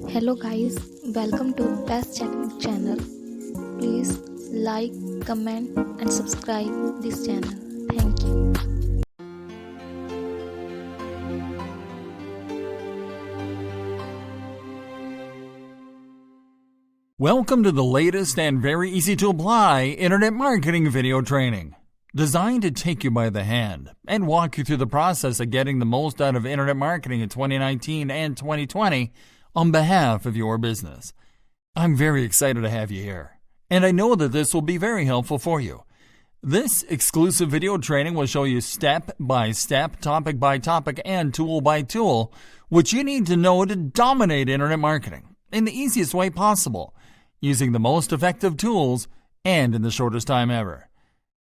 Hello guys, welcome to Best Chatting channel. Please like, comment and subscribe this channel. Thank you. Welcome to the latest and very easy to apply internet marketing video training, designed to take you by the hand and walk you through the process of getting the most out of internet marketing in 2019 and 2020 on behalf of your business. I'm very excited to have you here, and I know that this will be very helpful for you. This exclusive video training will show you step by step, topic by topic, and tool by tool what you need to know to dominate internet marketing in the easiest way possible, using the most effective tools and in the shortest time ever.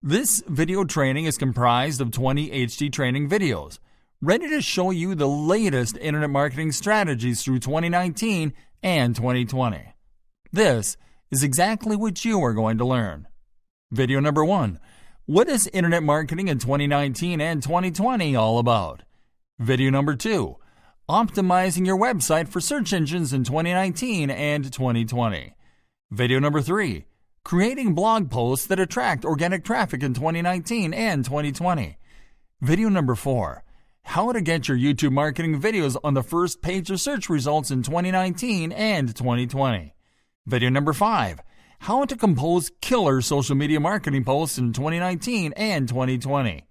This video training is comprised of 20 HD training videos, ready to show you the latest internet marketing strategies through 2019 and 2020. This is exactly what you are going to learn. Video number 1. What is internet marketing in 2019 and 2020 all about? Video number 2. Optimizing your website for search engines in 2019 and 2020. Video number 3. Creating blog posts that attract organic traffic in 2019 and 2020. Video number 4. How to get your YouTube marketing videos on the first page of search results in 2019 and 2020. Video number 5. How to compose killer social media marketing posts in 2019 and 2020.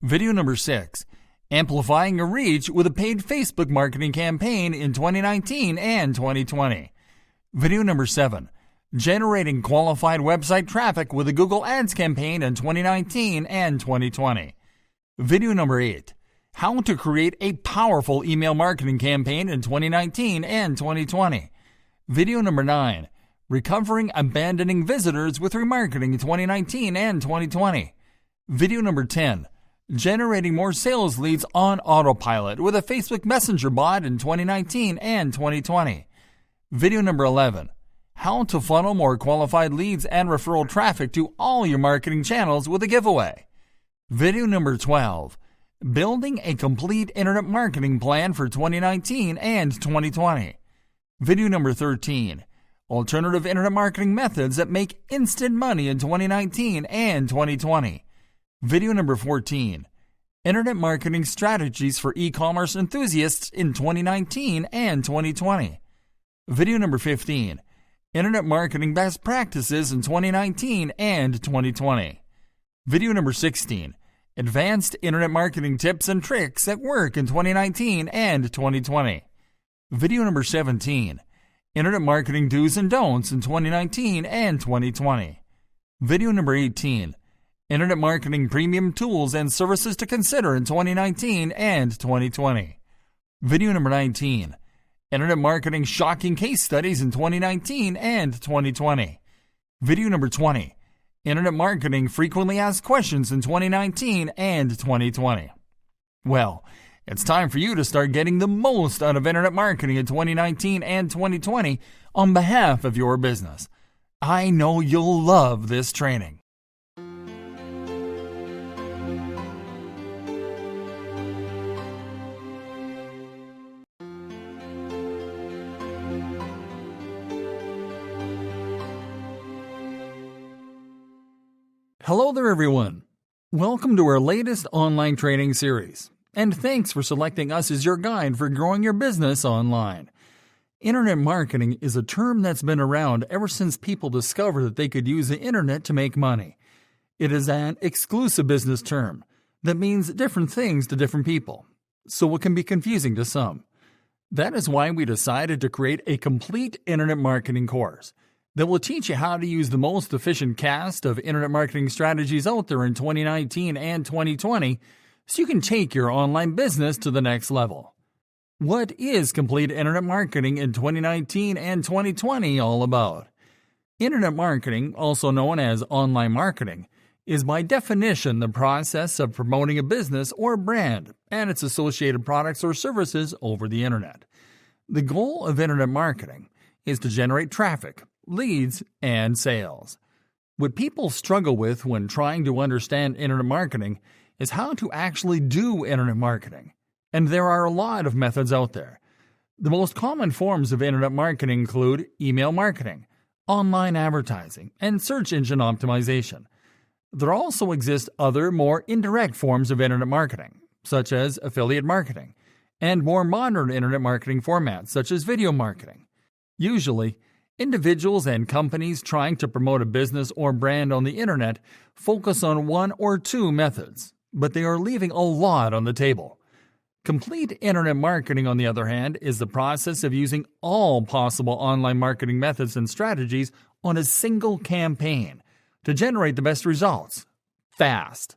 Video number 6. Amplifying your reach with a paid Facebook marketing campaign in 2019 and 2020. Video number 7. Generating qualified website traffic with a Google Ads campaign in 2019 and 2020. Video number 8. How to create a powerful email marketing campaign in 2019 and 2020. Video number 9. Recovering abandoning visitors with remarketing in 2019 and 2020. Video number 10. Generating more sales leads on autopilot with a Facebook Messenger bot in 2019 and 2020. Video number 11. How to funnel more qualified leads and referral traffic to all your marketing channels with a giveaway. Video number 12. Building a complete internet marketing plan for 2019 and 2020. Video number 13. Alternative internet marketing methods that make instant money in 2019 and 2020. Video number 14. Internet marketing strategies for e-commerce enthusiasts in 2019 and 2020. Video number 15. Internet marketing best practices in 2019 and 2020. Video number 16. Advanced internet marketing tips and tricks that work in 2019 and 2020. Video number 17. Internet marketing do's and don'ts in 2019 and 2020. Video number 18. Internet marketing premium tools and services to consider in 2019 and 2020. Video number 19. Internet marketing shocking case studies in 2019 and 2020. Video number 20. Internet marketing frequently asked questions in 2019 and 2020. Well, it's time for you to start getting the most out of internet marketing in 2019 and 2020 on behalf of your business. I know you'll love this training. Hello there, everyone. Welcome to our latest online training series, and thanks for selecting us as your guide for growing your business online. Internet marketing is a term that's been around ever since people discovered that they could use the internet to make money. It is an exclusive business term that means different things to different people, so it can be confusing to some. That is why we decided to create a complete internet marketing course that will teach you how to use the most efficient cast of internet marketing strategies out there in 2019 and 2020 so you can take your online business to the next level. What is complete internet marketing in 2019 and 2020 all about? Internet marketing, also known as online marketing, is by definition the process of promoting a business or brand and its associated products or services over the internet. The goal of internet marketing is to generate traffic, leads, and sales. What people struggle with when trying to understand internet marketing is how to actually do internet marketing. And there are a lot of methods out there. The most common forms of internet marketing include email marketing, online advertising, and search engine optimization. There also exist other, more indirect forms of internet marketing, such as affiliate marketing, and more modern internet marketing formats, such as video marketing. Usually, individuals and companies trying to promote a business or brand on the internet focus on one or two methods, but they are leaving a lot on the table. Complete internet marketing, on the other hand, is the process of using all possible online marketing methods and strategies on a single campaign to generate the best results, fast.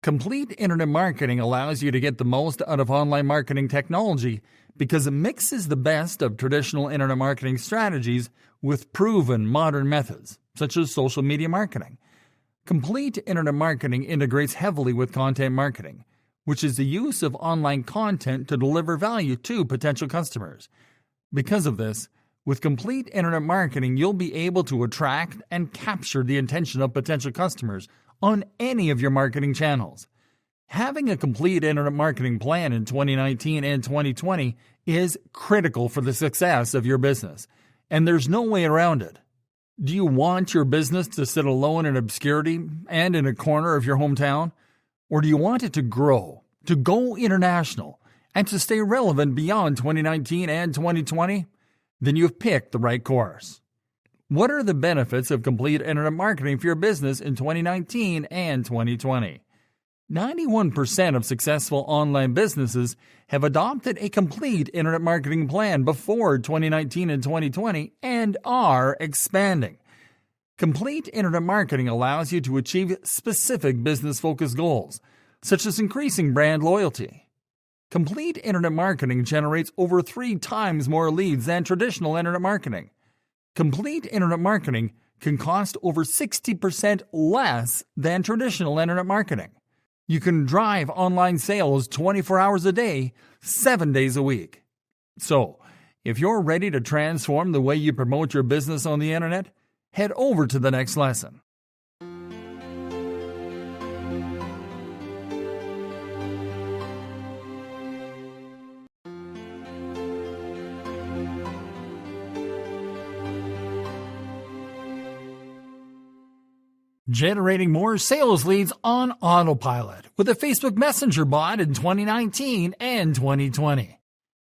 Complete internet marketing allows you to get the most out of online marketing technology because it mixes the best of traditional internet marketing strategies with proven modern methods, such as social media marketing. Complete internet marketing integrates heavily with content marketing, which is the use of online content to deliver value to potential customers. Because of this, with complete internet marketing, you'll be able to attract and capture the attention of potential customers on any of your marketing channels. Having a complete internet marketing plan in 2019 and 2020 is critical for the success of your business, and there's no way around it. Do you want your business to sit alone in obscurity and in a corner of your hometown? Or do you want it to grow, to go international, and to stay relevant beyond 2019 and 2020? Then you've picked the right course. What are the benefits of complete internet marketing for your business in 2019 and 2020? 91% of successful online businesses have adopted a complete internet marketing plan before 2019 and 2020 and are expanding. Complete internet marketing allows you to achieve specific business-focused goals, such as increasing brand loyalty. Complete internet marketing generates over 3 times more leads than traditional internet marketing. Complete internet marketing can cost over 60% less than traditional internet marketing. You can drive online sales 24 hours a day, 7 days a week. So, if you're ready to transform the way you promote your business on the internet, head over to the next lesson. Generating more sales leads on autopilot with a Facebook Messenger bot in 2019 and 2020.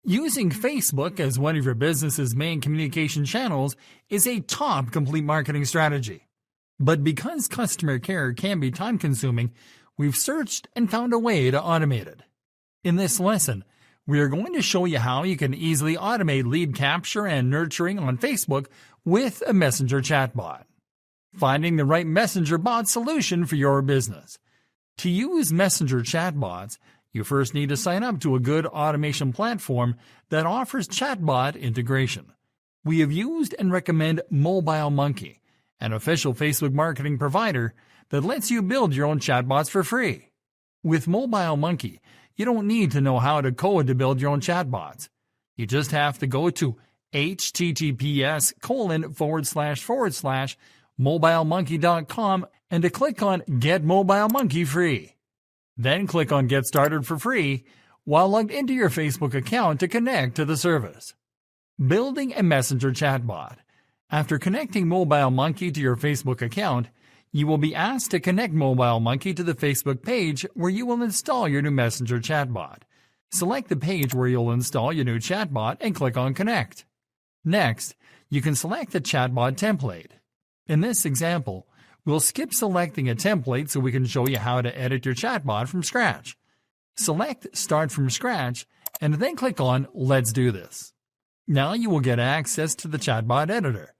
Using Facebook as one of your business's main communication channels is a top complete marketing strategy. But because customer care can be time-consuming, we've searched and found a way to automate it. In this lesson, we are going to show you how you can easily automate lead capture and nurturing on Facebook with a Messenger chatbot. Finding the right Messenger bot solution for your business. To use Messenger chatbots, you first need to sign up to a good automation platform that offers chatbot integration. We have used and recommend MobileMonkey, an official Facebook marketing provider that lets you build your own chatbots for free. With MobileMonkey, you don't need to know how to code to build your own chatbots. You just have to go to https://mobilemonkey.com and to click on Get MobileMonkey Free. Then click on Get Started for free while logged into your Facebook account to connect to the service. Building a Messenger chatbot. After connecting MobileMonkey to your Facebook account, you will be asked to connect MobileMonkey to the Facebook page where you will install your new Messenger chatbot. Select the page where you'll install your new chatbot and click on Connect. Next, you can select the chatbot template. In this example, we'll skip selecting a template so we can show you how to edit your chatbot from scratch. Select Start from Scratch and then click on Let's Do This. Now you will get access to the chatbot editor.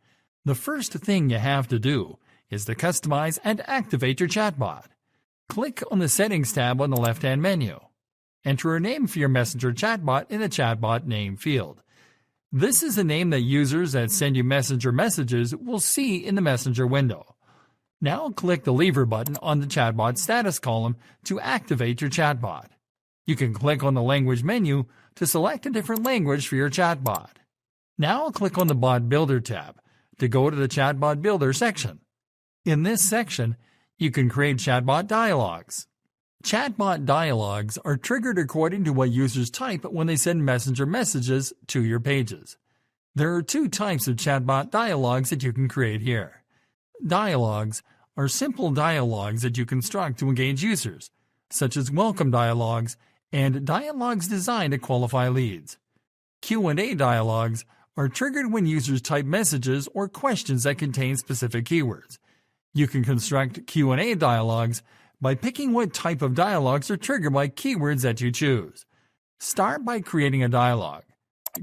The first thing you have to do is to customize and activate your chatbot. Click on the Settings tab on the left-hand menu. Enter a name for your Messenger chatbot in the chatbot name field. This is the name that users that send you Messenger messages will see in the Messenger window. Now click the Lever button on the chatbot status column to activate your chatbot. You can click on the Language menu to select a different language for your chatbot. Now click on the Bot Builder tab to go to the Chatbot Builder section. In this section, you can create chatbot dialogues. Chatbot dialogues are triggered according to what users type when they send Messenger messages to your pages. There are two types of chatbot dialogues that you can create here. Dialogues are simple dialogues that you construct to engage users, such as welcome dialogues and dialogues designed to qualify leads. Q&A dialogues are triggered when users type messages or questions that contain specific keywords. You can construct Q&A dialogues by picking what type of dialogues are triggered by keywords that you choose. Start by creating a dialogue.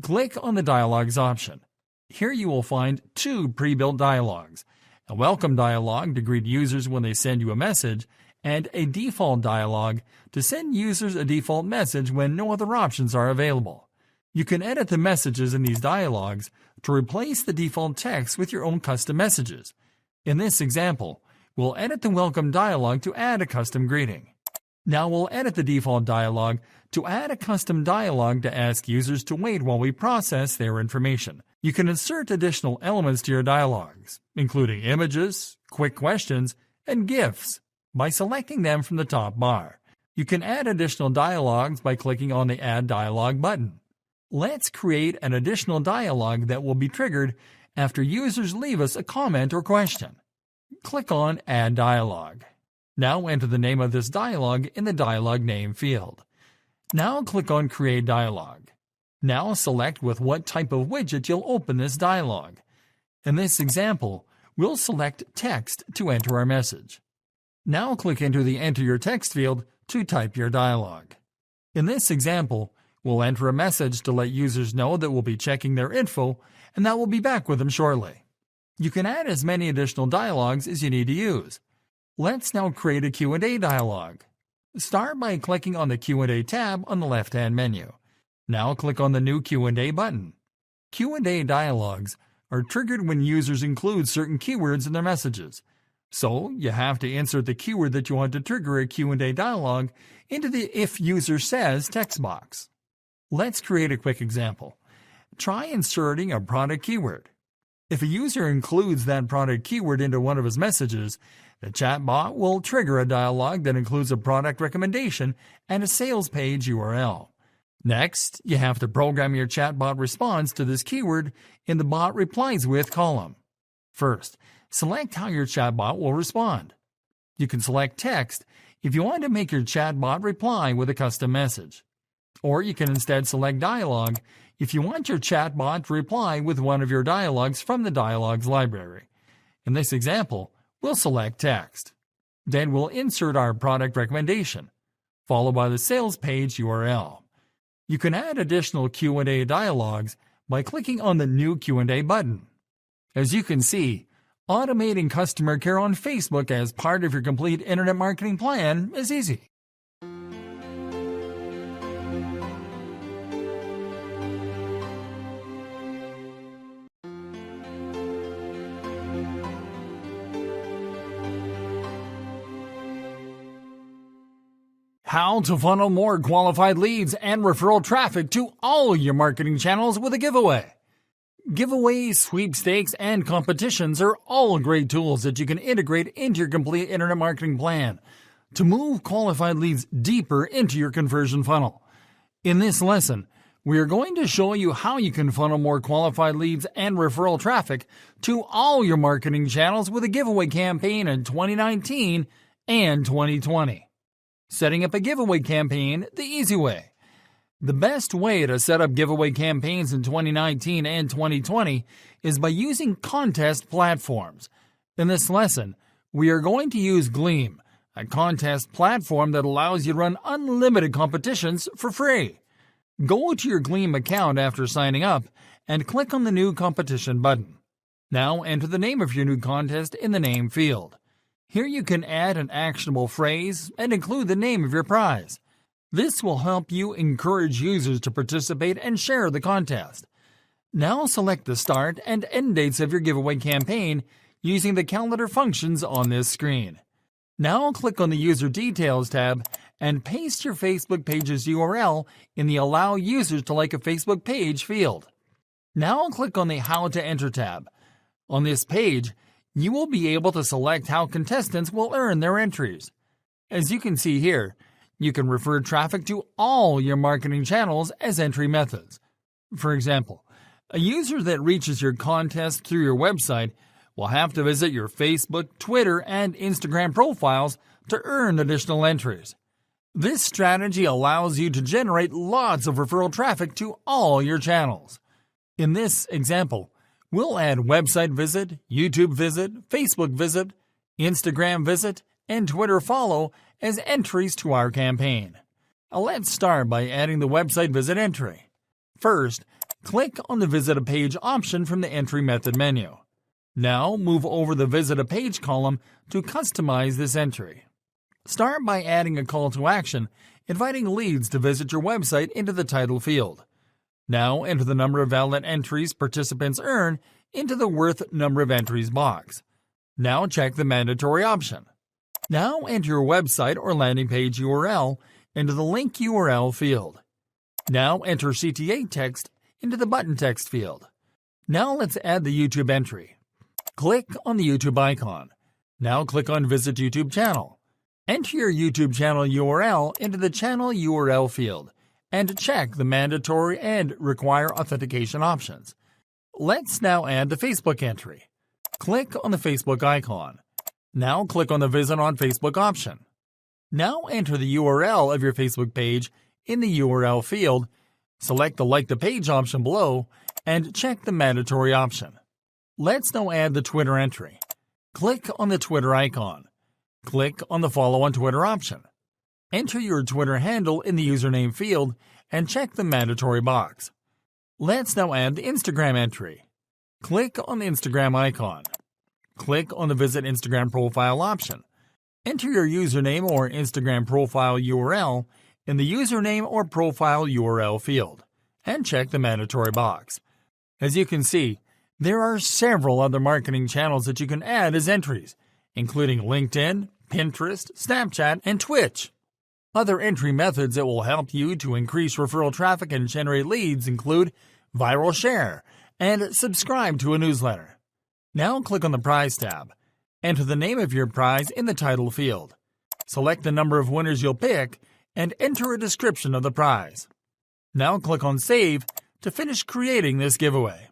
Click on the Dialogues option. Here you will find two pre-built dialogues, a welcome dialogue to greet users when they send you a message, and a default dialogue to send users a default message when no other options are available. You can edit the messages in these dialogues to replace the default text with your own custom messages. In this example, we'll edit the welcome dialogue to add a custom greeting. Now we'll edit the default dialogue to add a custom dialogue to ask users to wait while we process their information. You can insert additional elements to your dialogues, including images, quick questions, and GIFs, by selecting them from the top bar. You can add additional dialogues by clicking on the Add Dialogue button. Let's create an additional dialogue that will be triggered after users leave us a comment or question. Click on Add Dialogue. Now enter the name of this dialogue in the dialogue name field. Now click on Create Dialogue. Now select with what type of widget you'll open this dialogue. In this example, we'll select Text to enter our message. Now click into the Enter Your Text field to type your dialogue. In this example, we'll enter a message to let users know that we'll be checking their info and that we'll be back with them shortly. You can add as many additional dialogues as you need to use. Let's now create a Q&A dialogue. Start by clicking on the Q&A tab on the left-hand menu. Now click on the new Q&A button. Q&A dialogues are triggered when users include certain keywords in their messages. So you have to insert the keyword that you want to trigger a Q&A dialogue into the If User Says text box. Let's create a quick example. Try inserting a product keyword. If a user includes that product keyword into one of his messages, the chatbot will trigger a dialogue that includes a product recommendation and a sales page URL. Next, you have to program your chatbot response to this keyword in the Bot Replies With column. First, select how your chatbot will respond. You can select text if you want to make your chatbot reply with a custom message. Or you can instead select dialogue if you want your chatbot to reply with one of your dialogues from the dialogues library. In this example, we'll select text. Then we'll insert our product recommendation, followed by the sales page URL. You can add additional Q&A dialogues by clicking on the new Q&A button. As you can see, automating customer care on Facebook as part of your complete internet marketing plan is easy. How to funnel more qualified leads and referral traffic to all your marketing channels with a giveaway. Giveaways, sweepstakes, and competitions are all great tools that you can integrate into your complete internet marketing plan to move qualified leads deeper into your conversion funnel. In this lesson, we are going to show you how you can funnel more qualified leads and referral traffic to all your marketing channels with a giveaway campaign in 2019 and 2020. Setting up a giveaway campaign the easy way. The best way to set up giveaway campaigns in 2019 and 2020 is by using contest platforms. In this lesson, we are going to use Gleam, a contest platform that allows you to run unlimited competitions for free. Go to your Gleam account after signing up and click on the New Competition button. Now enter the name of your new contest in the name field. Here you can add an actionable phrase and include the name of your prize. This will help you encourage users to participate and share the contest. Now select the start and end dates of your giveaway campaign using the calendar functions on this screen. Now click on the User Details tab and paste your Facebook page's URL in the Allow Users to Like a Facebook Page field. Now click on the How to Enter tab. On this page, you will be able to select how contestants will earn their entries. As you can see here, You can refer traffic to all your marketing channels as entry methods. For example, a user that reaches your contest through your website will have to visit your Facebook, Twitter, and Instagram profiles to earn additional entries. This strategy allows you to generate lots of referral traffic to all your channels. In this example, we'll add website visit, YouTube visit, Facebook visit, Instagram visit, and Twitter follow as entries to our campaign. Let's start by adding the website visit entry. First, click on the Visit a Page option from the Entry Method menu. Now move over the Visit a Page column to customize this entry. Start by adding a call to action, inviting leads to visit your website into the title field. Now enter the number of valid entries participants earn into the Worth Number of Entries box. Now check the Mandatory option. Now enter your website or landing page URL into the Link URL field. Now enter CTA text into the button text field. Now let's add the YouTube entry. Click on the YouTube icon. Now click on Visit YouTube Channel. Enter your YouTube channel URL into the Channel URL field and check the Mandatory and Require Authentication options. Let's now add the Facebook entry. Click on the Facebook icon. Now click on the Visit on Facebook option. Now enter the URL of your Facebook page in the URL field, select the Like the Page option below, and check the Mandatory option. Let's now add the Twitter entry. Click on the Twitter icon. Click on the Follow on Twitter option. Enter your Twitter handle in the username field and check the Mandatory box. Let's now add the Instagram entry. Click on the Instagram icon. Click on the Visit Instagram Profile option. Enter your username or Instagram profile URL in the Username or Profile URL field and check the Mandatory box. As you can see, there are several other marketing channels that you can add as entries, including LinkedIn, Pinterest, Snapchat, and Twitch. Other entry methods that will help you to increase referral traffic and generate leads include viral share and subscribe to a newsletter. Now click on the Prize tab. Enter the name of your prize in the title field. Select the number of winners you'll pick and enter a description of the prize. Now click on Save to finish creating this giveaway.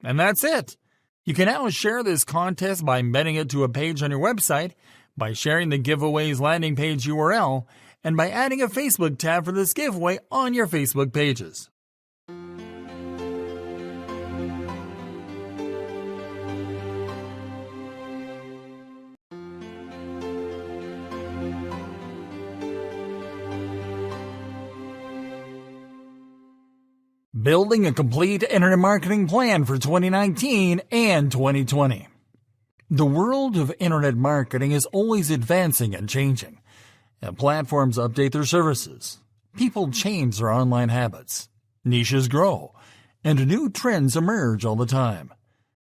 And that's it! You can now share this contest by embedding it to a page on your website, by sharing the giveaway's landing page URL, and by adding a Facebook tab for this giveaway on your Facebook pages. Building a complete internet marketing plan for 2019 and 2020. The world of internet marketing is always advancing and changing. Platforms update their services. People change their online habits. Niches grow. And new trends emerge all the time.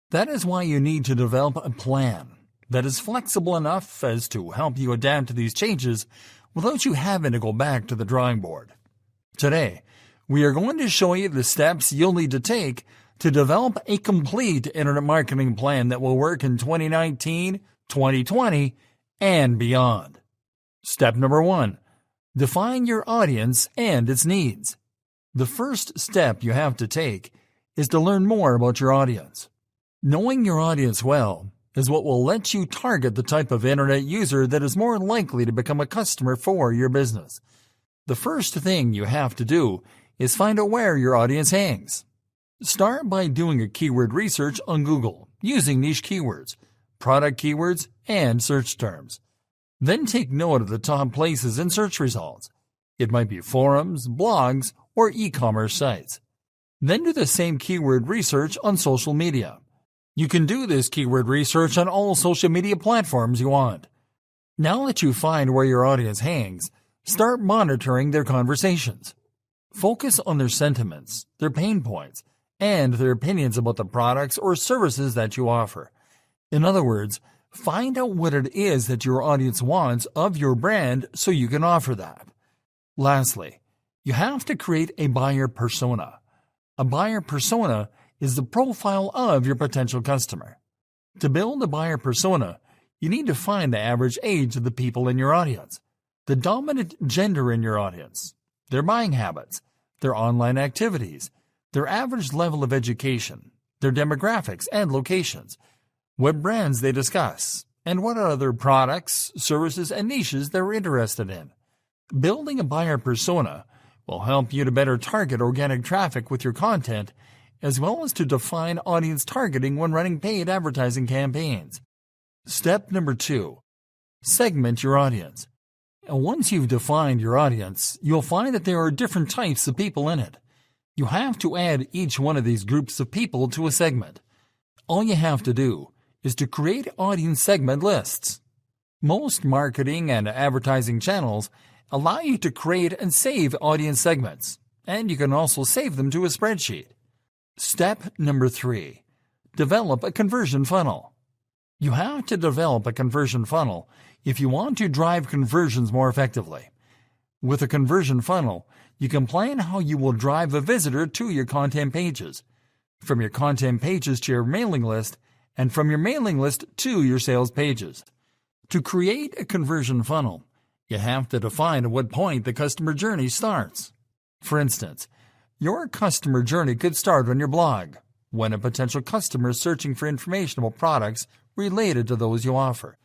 That is why you need to develop a plan that is flexible enough as to help you adapt to these changes without you having to go back to the drawing board. Today, we are going to show you the steps you'll need to take to develop a complete internet marketing plan that will work in 2019, 2020, and beyond. Step number 1. Define your audience and its needs. The first step you have to take is to learn more about your audience. Knowing your audience well is what will let you target the type of internet user that is more likely to become a customer for your business. The first thing you have to do is find out where your audience hangs. Start by doing a keyword research on Google using niche keywords, product keywords, and search terms. Then take note of the top places in search results. It might be forums, blogs, or e-commerce sites. Then do the same keyword research on social media. You can do this keyword research on all social media platforms you want. Now that you find where your audience hangs, start monitoring their conversations. Focus on their sentiments, their pain points, and their opinions about the products or services that you offer. In other words, find out what it is that your audience wants of your brand so you can offer that. Lastly, you have to create a buyer persona. A buyer persona is the profile of your potential customer. To build a buyer persona, you need to find the average age of the people in your audience. the dominant gender in your audience, their buying habits, their online activities, their average level of education, their demographics and locations, what brands they discuss, and what other products, services, and niches they're interested in. Building a buyer persona will help you to better target organic traffic with your content, as well as to define audience targeting when running paid advertising campaigns. Step number 2. Segment your audience. And once you've defined your audience, you'll find that there are different types of people in it. You have to add each one of these groups of people to a segment. All you have to do is to create audience segment lists. Most marketing and advertising channels allow you to create and save audience segments, and you can also save them to a spreadsheet. Step number 3. Develop a conversion funnel. You have to develop a conversion funnel if you want to drive conversions more effectively. With a conversion funnel, you can plan how you will drive a visitor to your content pages, from your content pages to your mailing list, and from your mailing list to your sales pages. To create a conversion funnel, you have to define at what point the customer journey starts. For instance, your customer journey could start on your blog, when a potential customer is searching for information about products related to those you offer.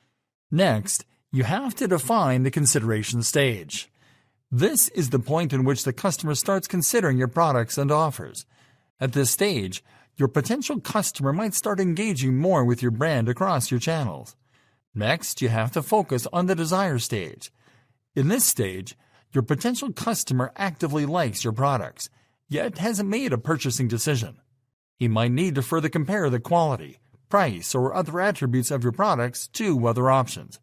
Next, you have to define the consideration stage. This is the point in which the customer starts considering your products and offers. At this stage, your potential customer might start engaging more with your brand across your channels. Next, you have to focus on the desire stage. In this stage, your potential customer actively likes your products, yet hasn't made a purchasing decision. He might need to further compare the quality, price, or other attributes of your products to other options.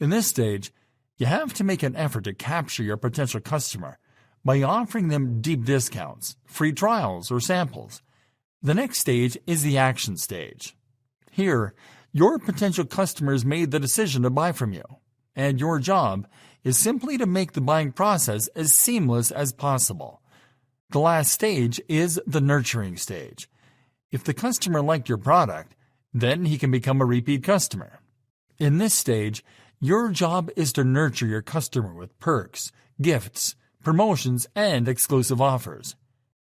In this stage, you have to make an effort to capture your potential customer by offering them deep discounts, free trials, or samples. The next stage is the action stage. Here, your potential customers made the decision to buy from you, and your job is simply to make the buying process as seamless as possible. The last stage is the nurturing stage. If the customer liked your product, then he can become a repeat customer. In this stage, your job is to nurture your customer with perks, gifts, promotions, and exclusive offers.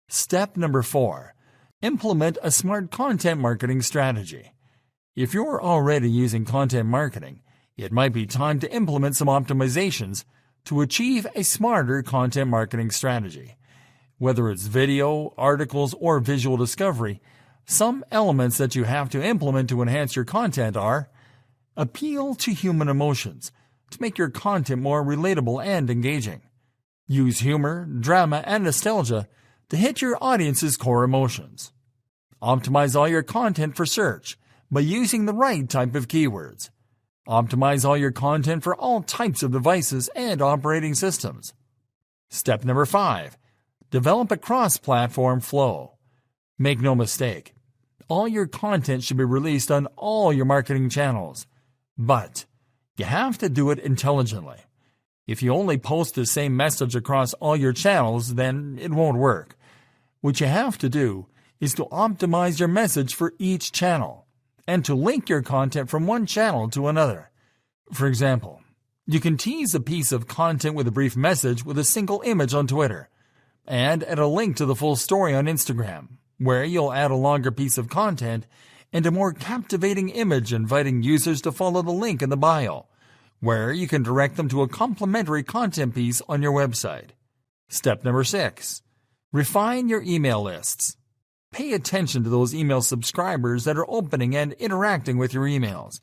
Step number 4. Implement a smart content marketing strategy. If you're already using content marketing, it might be time to implement some optimizations to achieve a smarter content marketing strategy. Whether it's video, articles, or visual discovery, some elements that you have to implement to enhance your content are: appeal to human emotions to make your content more relatable and engaging. Use humor, drama, and nostalgia to hit your audience's core emotions. Optimize all your content for search by using the right type of keywords. Optimize all your content for all types of devices and operating systems. Step number 5. Develop a cross-platform flow. Make no mistake, all your content should be released on all your marketing channels. But you have to do it intelligently. If you only post the same message across all your channels, then it won't work. What you have to do is to optimize your message for each channel and to link your content from one channel to another. For example, you can tease a piece of content with a brief message with a single image on Twitter, and add a link to the full story on Instagram, where you'll add a longer piece of content and a more captivating image inviting users to follow the link in the bio, where you can direct them to a complementary content piece on your website. Step number 6. Refine your email lists. Pay attention to those email subscribers that are opening and interacting with your emails.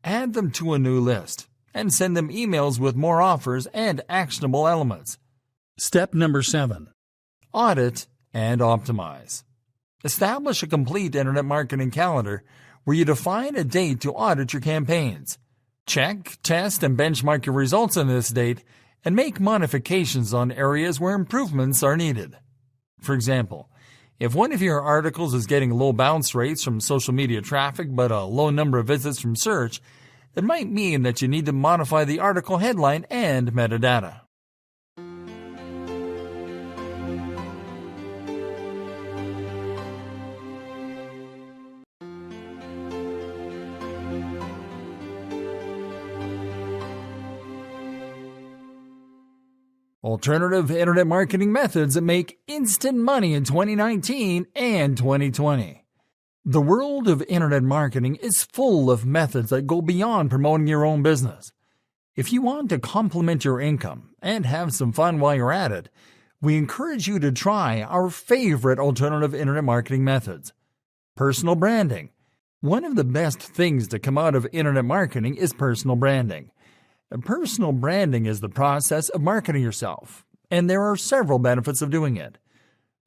Add them to a new list and send them emails with more offers and actionable elements. Step number 7. Audit and optimize. Establish a complete internet marketing calendar where you define a date to audit your campaigns. Check, test, and benchmark your results on this date and make modifications on areas where improvements are needed. For example, if one of your articles is getting low bounce rates from social media traffic but a low number of visits from search, it might mean that you need to modify the article headline and metadata. Alternative internet marketing methods that make instant money in 2019 and 2020. The world of internet marketing is full of methods that go beyond promoting your own business. If you want to complement your income and have some fun while you're at it, we encourage you to try our favorite alternative internet marketing methods. Personal branding. One of the best things to come out of internet marketing is personal branding. Personal branding is the process of marketing yourself, and there are several benefits of doing it.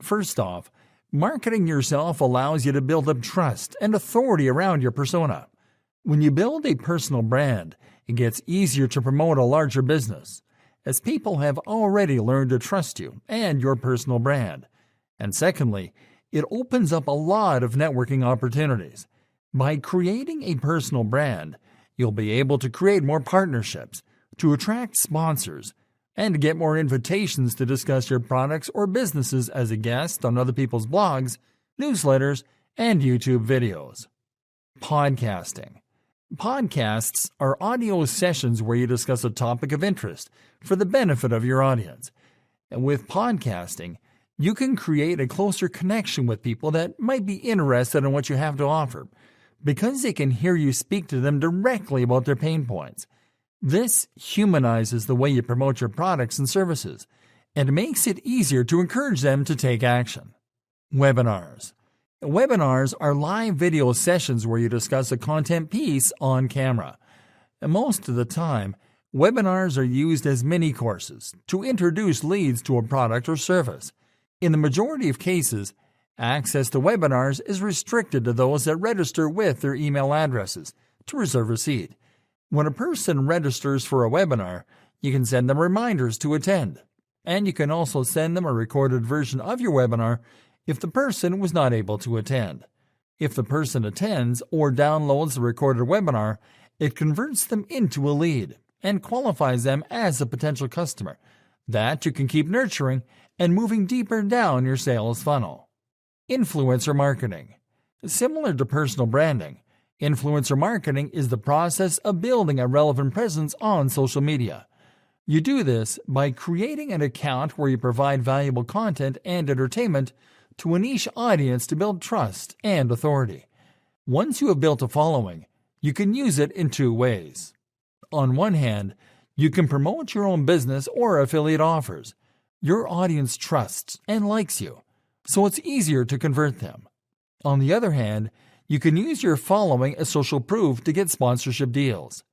First off, marketing yourself allows you to build up trust and authority around your persona. When you build a personal brand, it gets easier to promote a larger business, as people have already learned to trust you and your personal brand. And secondly, it opens up a lot of networking opportunities. By creating a personal brand, you'll be able to create more partnerships, to attract sponsors, and to get more invitations to discuss your products or businesses as a guest on other people's blogs, newsletters, and YouTube videos. Podcasting. Podcasts are audio sessions where you discuss a topic of interest for the benefit of your audience. And with podcasting, you can create a closer connection with people that might be interested in what you have to offer, because they can hear you speak to them directly about their pain points. This humanizes the way you promote your products and services, and makes it easier to encourage them to take action. Webinars. Webinars are live video sessions where you discuss a content piece on camera. And most of the time, webinars are used as mini-courses to introduce leads to a product or service. In the majority of cases, access to webinars is restricted to those that register with their email addresses to reserve a seat. When a person registers for a webinar, you can send them reminders to attend, and you can also send them a recorded version of your webinar if the person was not able to attend. If the person attends or downloads the recorded webinar, it converts them into a lead and qualifies them as a potential customer that you can keep nurturing and moving deeper down your sales funnel. Influencer marketing. Similar to personal branding, influencer marketing is the process of building a relevant presence on social media. You do this by creating an account where you provide valuable content and entertainment to a niche audience to build trust and authority. Once you have built a following, you can use it in two ways. On one hand, you can promote your own business or affiliate offers. Your audience trusts and likes you, so it's easier to convert them. On the other hand, you can use your following as social proof to get sponsorship deals.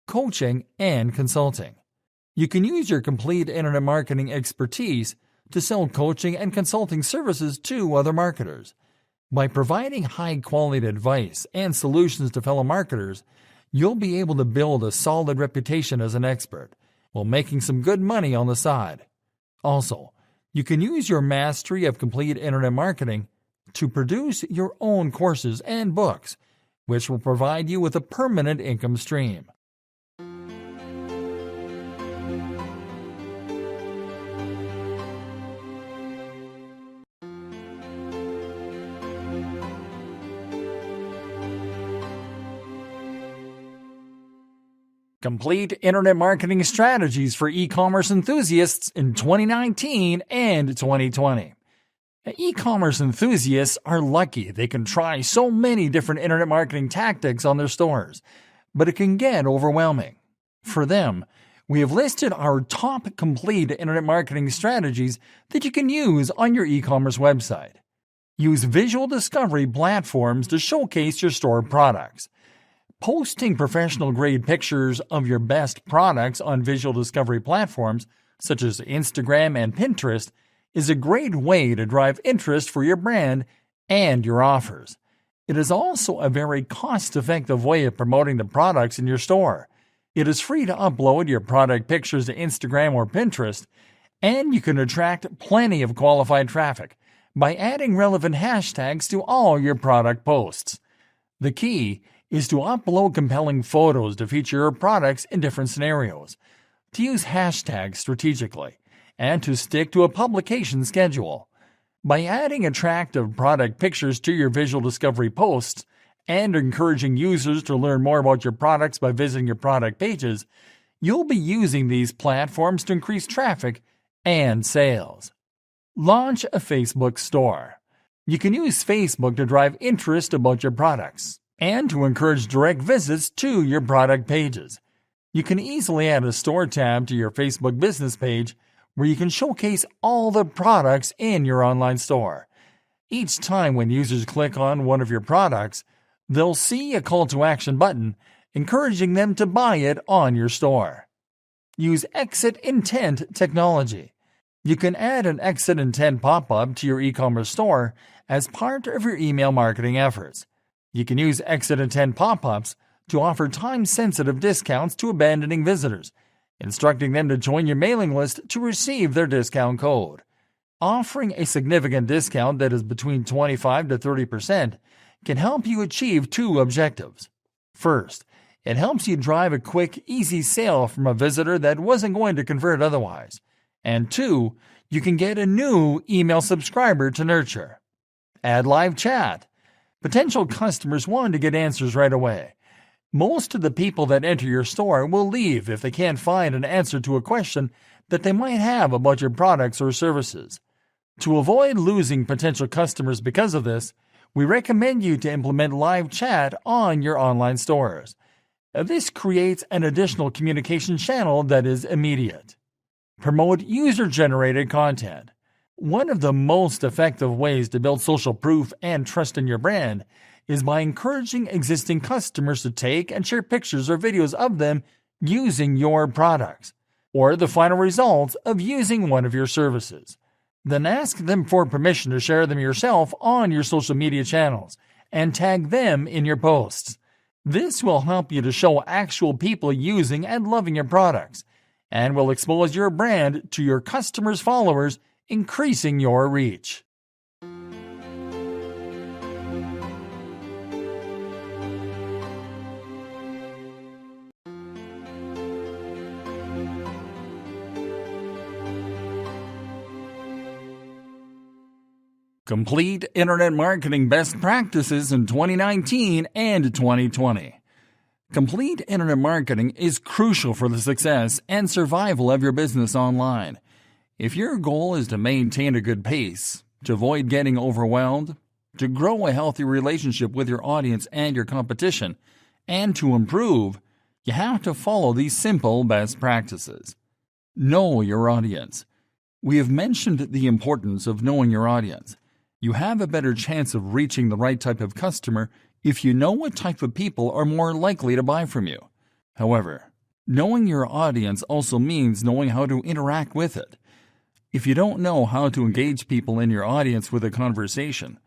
Coaching and consulting. You can use your complete internet marketing expertise to sell coaching and consulting services to other marketers. By providing high-quality advice and solutions to fellow marketers, you'll be able to build a solid reputation as an expert while making some good money on the side. Also, you can use your mastery of complete internet marketing to produce your own courses and books, which will provide you with a permanent income stream. Complete internet marketing strategies for e-commerce enthusiasts in 2019 and 2020. E-commerce enthusiasts are lucky they can try so many different internet marketing tactics on their stores, but it can get overwhelming. For them, we have listed our top complete internet marketing strategies that you can use on your e-commerce website. Use visual discovery platforms to showcase your store products. Posting professional-grade pictures of your best products on visual discovery platforms, such as Instagram and Pinterest, is a great way to drive interest for your brand and your offers. It is also a very cost-effective way of promoting the products in your store. It is free to upload your product pictures to Instagram or Pinterest, and you can attract plenty of qualified traffic by adding relevant hashtags to all your product posts. The key is to upload compelling photos to feature your products in different scenarios, to use hashtags strategically, and to stick to a publication schedule. By adding attractive product pictures to your visual discovery posts and encouraging users to learn more about your products by visiting your product pages, you'll be using these platforms to increase traffic and sales. Launch a Facebook store. You can use Facebook to drive interest about your products and to encourage direct visits to your product pages. You can easily add a store tab to your Facebook business page where you can showcase all the products in your online store. Each time when users click on one of your products, they'll see a call to action button encouraging them to buy it on your store. Use exit intent technology. You can add an exit intent pop-up to your e-commerce store as part of your email marketing efforts. You can use exit intent pop-ups to offer time-sensitive discounts to abandoning visitors, instructing them to join your mailing list to receive their discount code. Offering a significant discount that is between 25 to 30% can help you achieve two objectives. First, it helps you drive a quick, easy sale from a visitor that wasn't going to convert otherwise. And two, you can get a new email subscriber to nurture. Add live chat. Potential customers want to get answers right away. Most of the people that enter your store will leave if they can't find an answer to a question that they might have about your products or services. To avoid losing potential customers because of this, we recommend you to implement live chat on your online stores. This creates an additional communication channel that is immediate. Promote user-generated content. One of the most effective ways to build social proof and trust in your brand is by encouraging existing customers to take and share pictures or videos of them using your products, or the final results of using one of your services. Then ask them for permission to share them yourself on your social media channels and tag them in your posts. This will help you to show actual people using and loving your products, and will expose your brand to your customers' followers, increasing your reach. Complete Internet Marketing Best Practices in 2019 and 2020. Complete Internet marketing is crucial for the success and survival of your business online. If your goal is to maintain a good pace, to avoid getting overwhelmed, to grow a healthy relationship with your audience and your competition, and to improve, you have to follow these simple best practices. Know your audience. We have mentioned the importance of knowing your audience. You have a better chance of reaching the right type of customer if you know what type of people are more likely to buy from you. However, knowing your audience also means knowing how to interact with it. If you don't know how to engage people in your audience with a conversation,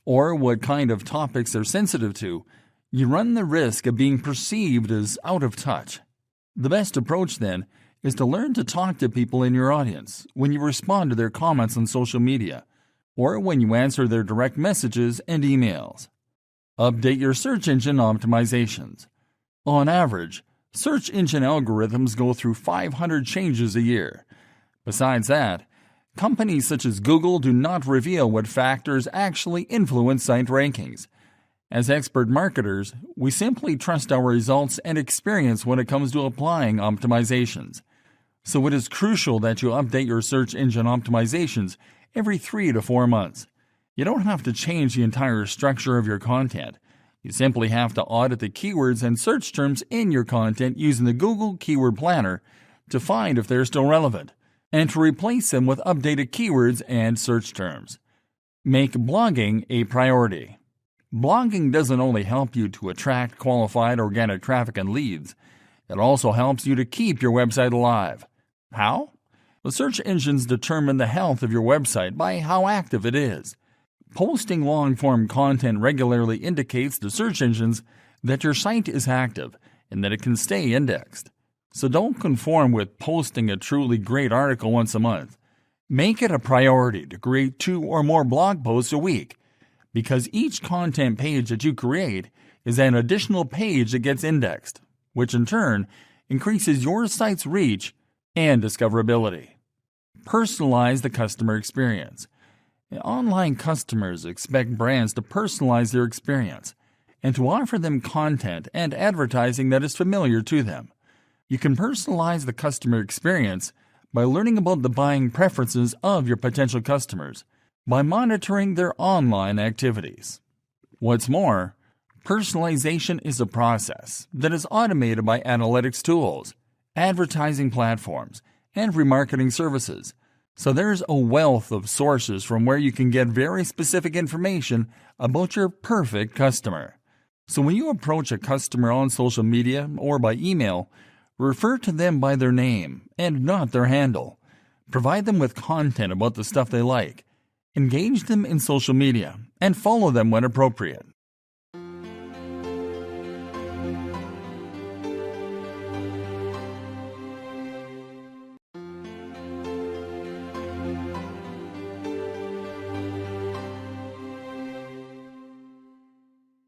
or what kind of topics they're sensitive to, you run the risk of being perceived as out of touch. The best approach, then, is to learn to talk to people in your audience when you respond to their comments on social media, or when you answer their direct messages and emails. Update your search engine optimizations. On average, search engine algorithms go through 500 changes a year. Besides that, companies such as Google do not reveal what factors actually influence site rankings. As expert marketers, we simply trust our results and experience when it comes to applying optimizations. So it is crucial that you update your search engine optimizations every 3 to 4 months. You don't have to change the entire structure of your content. You simply have to audit the keywords and search terms in your content using the Google Keyword Planner to find if they're still relevant, and to replace them with updated keywords and search terms. Make blogging a priority. Blogging doesn't only help you to attract qualified organic traffic and leads, it also helps you to keep your website alive. How? The search engines determine the health of your website by how active it is. Posting long-form content regularly indicates to search engines that your site is active and that it can stay indexed. So don't conform with posting a truly great article once a month. Make it a priority to create 2 or more blog posts a week, because each content page that you create is an additional page that gets indexed, which in turn increases your site's reach and discoverability. Personalize the customer experience. Online customers expect brands to personalize their experience and to offer them content and advertising that is familiar to them. You can personalize the customer experience by learning about the buying preferences of your potential customers by monitoring their online activities. What's more, personalization is a process that is automated by analytics tools, advertising platforms, and remarketing services. So there's a wealth of sources from where you can get very specific information about your perfect customer. So when you approach a customer on social media or by email, refer to them by their name and not their handle. Provide them with content about the stuff they like. Engage them in social media and follow them when appropriate.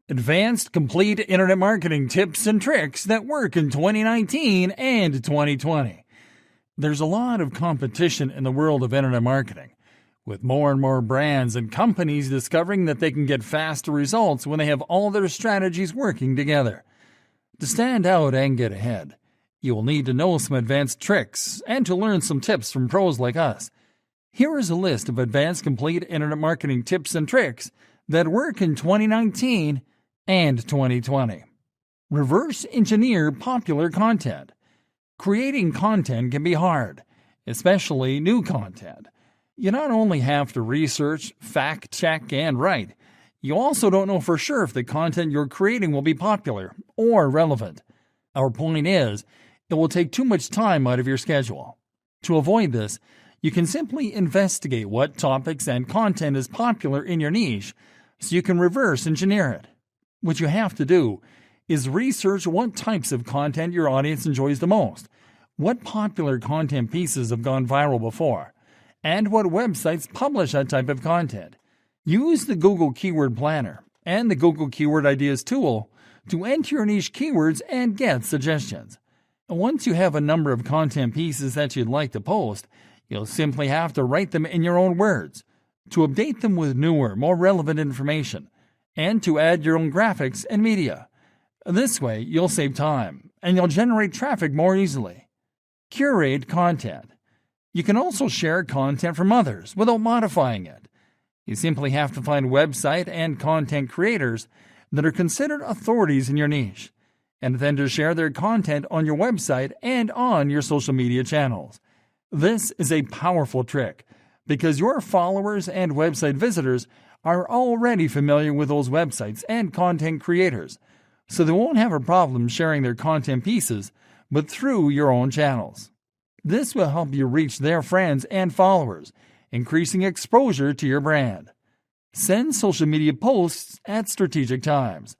Advanced complete internet marketing tips and tricks that work in 2019 and 2020. There's a lot of competition in the world of internet marketing, with more and more brands and companies discovering that they can get faster results when they have all their strategies working together. To stand out and get ahead, you will need to know some advanced tricks and to learn some tips from pros like us. Here is a list of advanced complete internet marketing tips and tricks that work in 2019 and 2020. Reverse engineer popular content. Creating content can be hard, especially new content. You not only have to research, fact check, and write, you also don't know for sure if the content you're creating will be popular or relevant. Our point is, it will take too much time out of your schedule. To avoid this, you can simply investigate what topics and content is popular in your niche so you can reverse engineer it. What you have to do is research what types of content your audience enjoys the most, what popular content pieces have gone viral before, and what websites publish that type of content. Use the Google Keyword Planner and the Google Keyword Ideas tool to enter your niche keywords and get suggestions. Once you have a number of content pieces that you'd like to post, you'll simply have to write them in your own words, to update them with newer, more relevant information, and to add your own graphics and media. This way, you'll save time, and you'll generate traffic more easily. Curate content. You can also share content from others without modifying it. You simply have to find website and content creators that are considered authorities in your niche, and then to share their content on your website and on your social media channels. This is a powerful trick because your followers and website visitors are already familiar with those websites and content creators, so they won't have a problem sharing their content pieces, but through your own channels. This will help you reach their friends and followers, increasing exposure to your brand. Send social media posts at strategic times.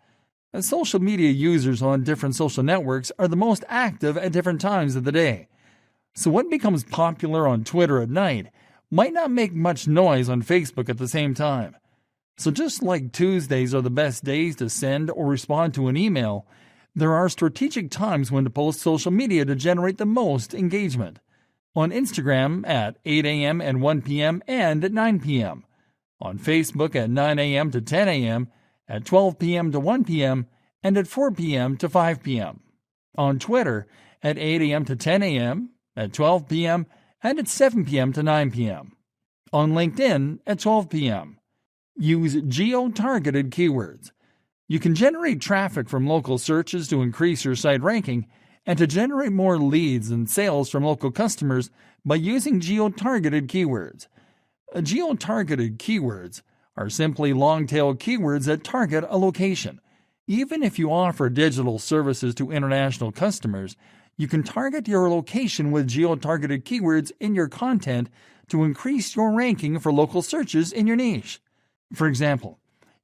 Social media users on different social networks are the most active at different times of the day. So what becomes popular on Twitter at night might not make much noise on Facebook at the same time. So just like Tuesdays are the best days to send or respond to an email, there are strategic times when to post social media to generate the most engagement. On Instagram at 8 a.m. and 1 p.m. and at 9 p.m. On Facebook at 9 a.m. to 10 a.m., at 12 p.m. to 1 p.m., and at 4 p.m. to 5 p.m. On Twitter at 8 a.m. to 10 a.m., at 12 p.m., and at 7 p.m. to 9 p.m. On LinkedIn at 12 p.m. Use geo-targeted keywords. You can generate traffic from local searches to increase your site ranking and to generate more leads and sales from local customers by using geo-targeted keywords. Geo-targeted keywords are simply long-tail keywords that target a location. Even if you offer digital services to international customers, you can target your location with geo-targeted keywords in your content to increase your ranking for local searches in your niche. For example,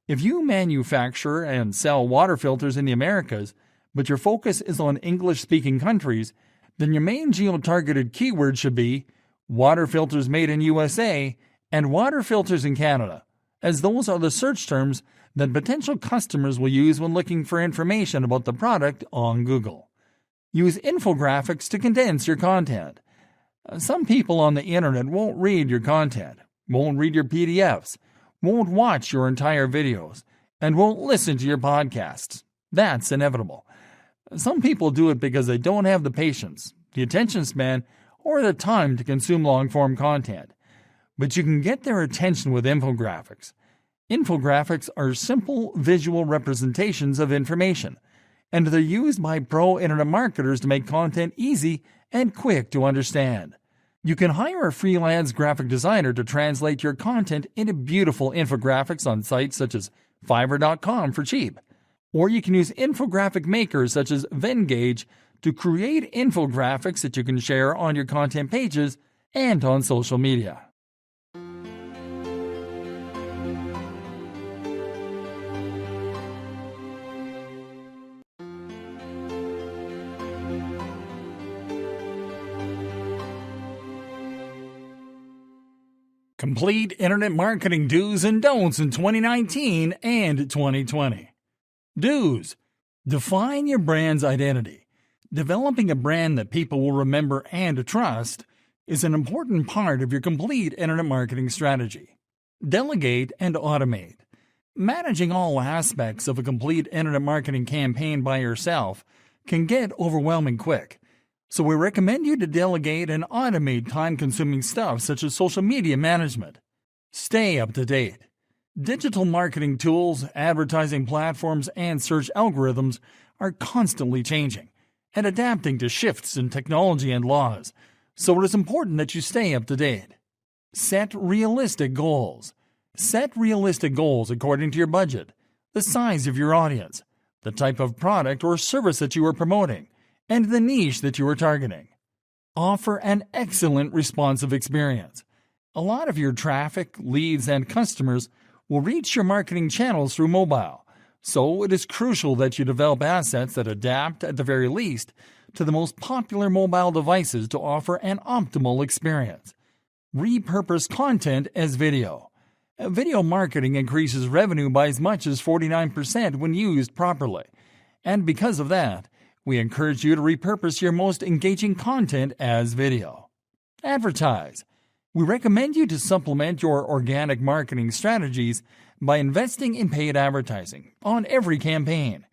if you manufacture and sell water filters in the Americas, but your focus is on English-speaking countries, then your main geo-targeted keyword should be water filters made in USA and water filters in Canada, as those are the search terms that potential customers will use when looking for information about the product on Google. Use infographics to condense your content. Some people on the internet won't read your content, won't read your PDFs, won't watch your entire videos, and won't listen to your podcasts. That's inevitable. Some people do it because they don't have the patience, the attention span, or the time to consume long-form content. But you can get their attention with infographics. Infographics are simple visual representations of information, and they're used by pro internet marketers to make content easy and quick to understand. You can hire a freelance graphic designer to translate your content into beautiful infographics on sites such as Fiverr.com for cheap. Or you can use infographic makers such as Venngage to create infographics that you can share on your content pages and on social media. Complete internet marketing do's and don'ts in 2019 and 2020. Do's. Define your brand's identity. Developing a brand that people will remember and trust is an important part of your complete internet marketing strategy. Delegate and automate. Managing all aspects of a complete internet marketing campaign by yourself can get overwhelming quick. So we recommend you to delegate and automate time-consuming stuff such as social media management. Stay up to date. Digital marketing tools, advertising platforms, and search algorithms are constantly changing and adapting to shifts in technology and laws, so it is important that you stay up to date. Set realistic goals. Set realistic goals according to your budget, the size of your audience, the type of product or service that you are promoting, and the niche that you are targeting. Offer an excellent responsive experience. A lot of your traffic, leads, and customers will reach your marketing channels through mobile, so it is crucial that you develop assets that adapt, at the very least, to the most popular mobile devices to offer an optimal experience. Repurpose content as video. Video marketing increases revenue by as much as 49% when used properly, and because of that, we encourage you to repurpose your most engaging content as video. Advertise. We recommend you to supplement your organic marketing strategies by investing in paid advertising on every campaign.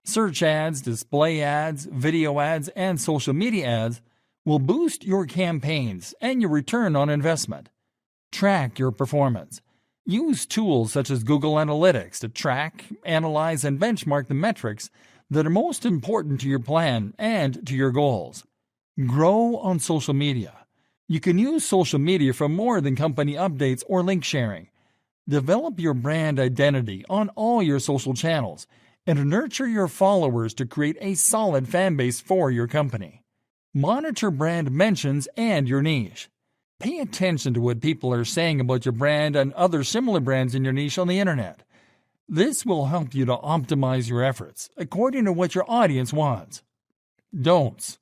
Search ads, display ads, video ads, and social media ads will boost your campaigns and your return on investment. Track your performance. Use tools such as Google Analytics to track, analyze, and benchmark the metrics that are most important to your plan and to your goals. Grow on social media. You can use social media for more than company updates or link sharing. Develop your brand identity on all your social channels and nurture your followers to create a solid fan base for your company. Monitor brand mentions and your niche. Pay attention to what people are saying about your brand and other similar brands in your niche on the internet. This will help you to optimize your efforts according to what your audience wants. Don'ts.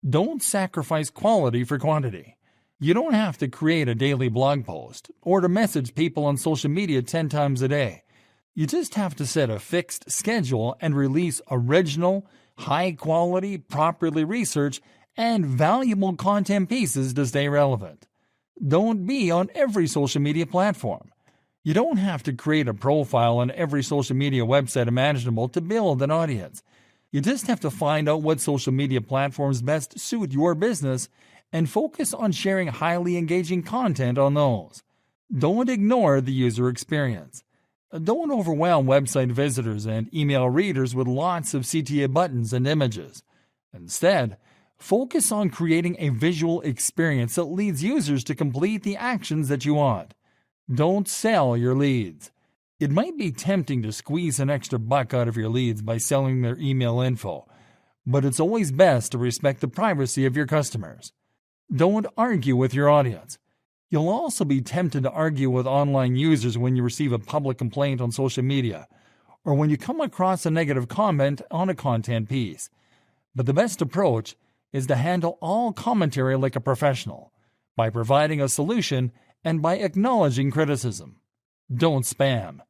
Don't sacrifice quality for quantity. You don't have to create a daily blog post or to message people on social media 10 times a day. You just have to set a fixed schedule and release original, high-quality, properly researched, and valuable content pieces to stay relevant. Don't be on every social media platform. You don't have to create a profile on every social media website imaginable to build an audience. You just have to find out what social media platforms best suit your business and focus on sharing highly engaging content on those. Don't ignore the user experience. Don't overwhelm website visitors and email readers with lots of CTA buttons and images. Instead, focus on creating a visual experience that leads users to complete the actions that you want. Don't sell your leads. It might be tempting to squeeze an extra buck out of your leads by selling their email info, but it's always best to respect the privacy of your customers. Don't argue with your audience. You'll also be tempted to argue with online users when you receive a public complaint on social media or when you come across a negative comment on a content piece. But the best approach is to handle all commentary like a professional, by providing a solution and by acknowledging criticism. Don't spam.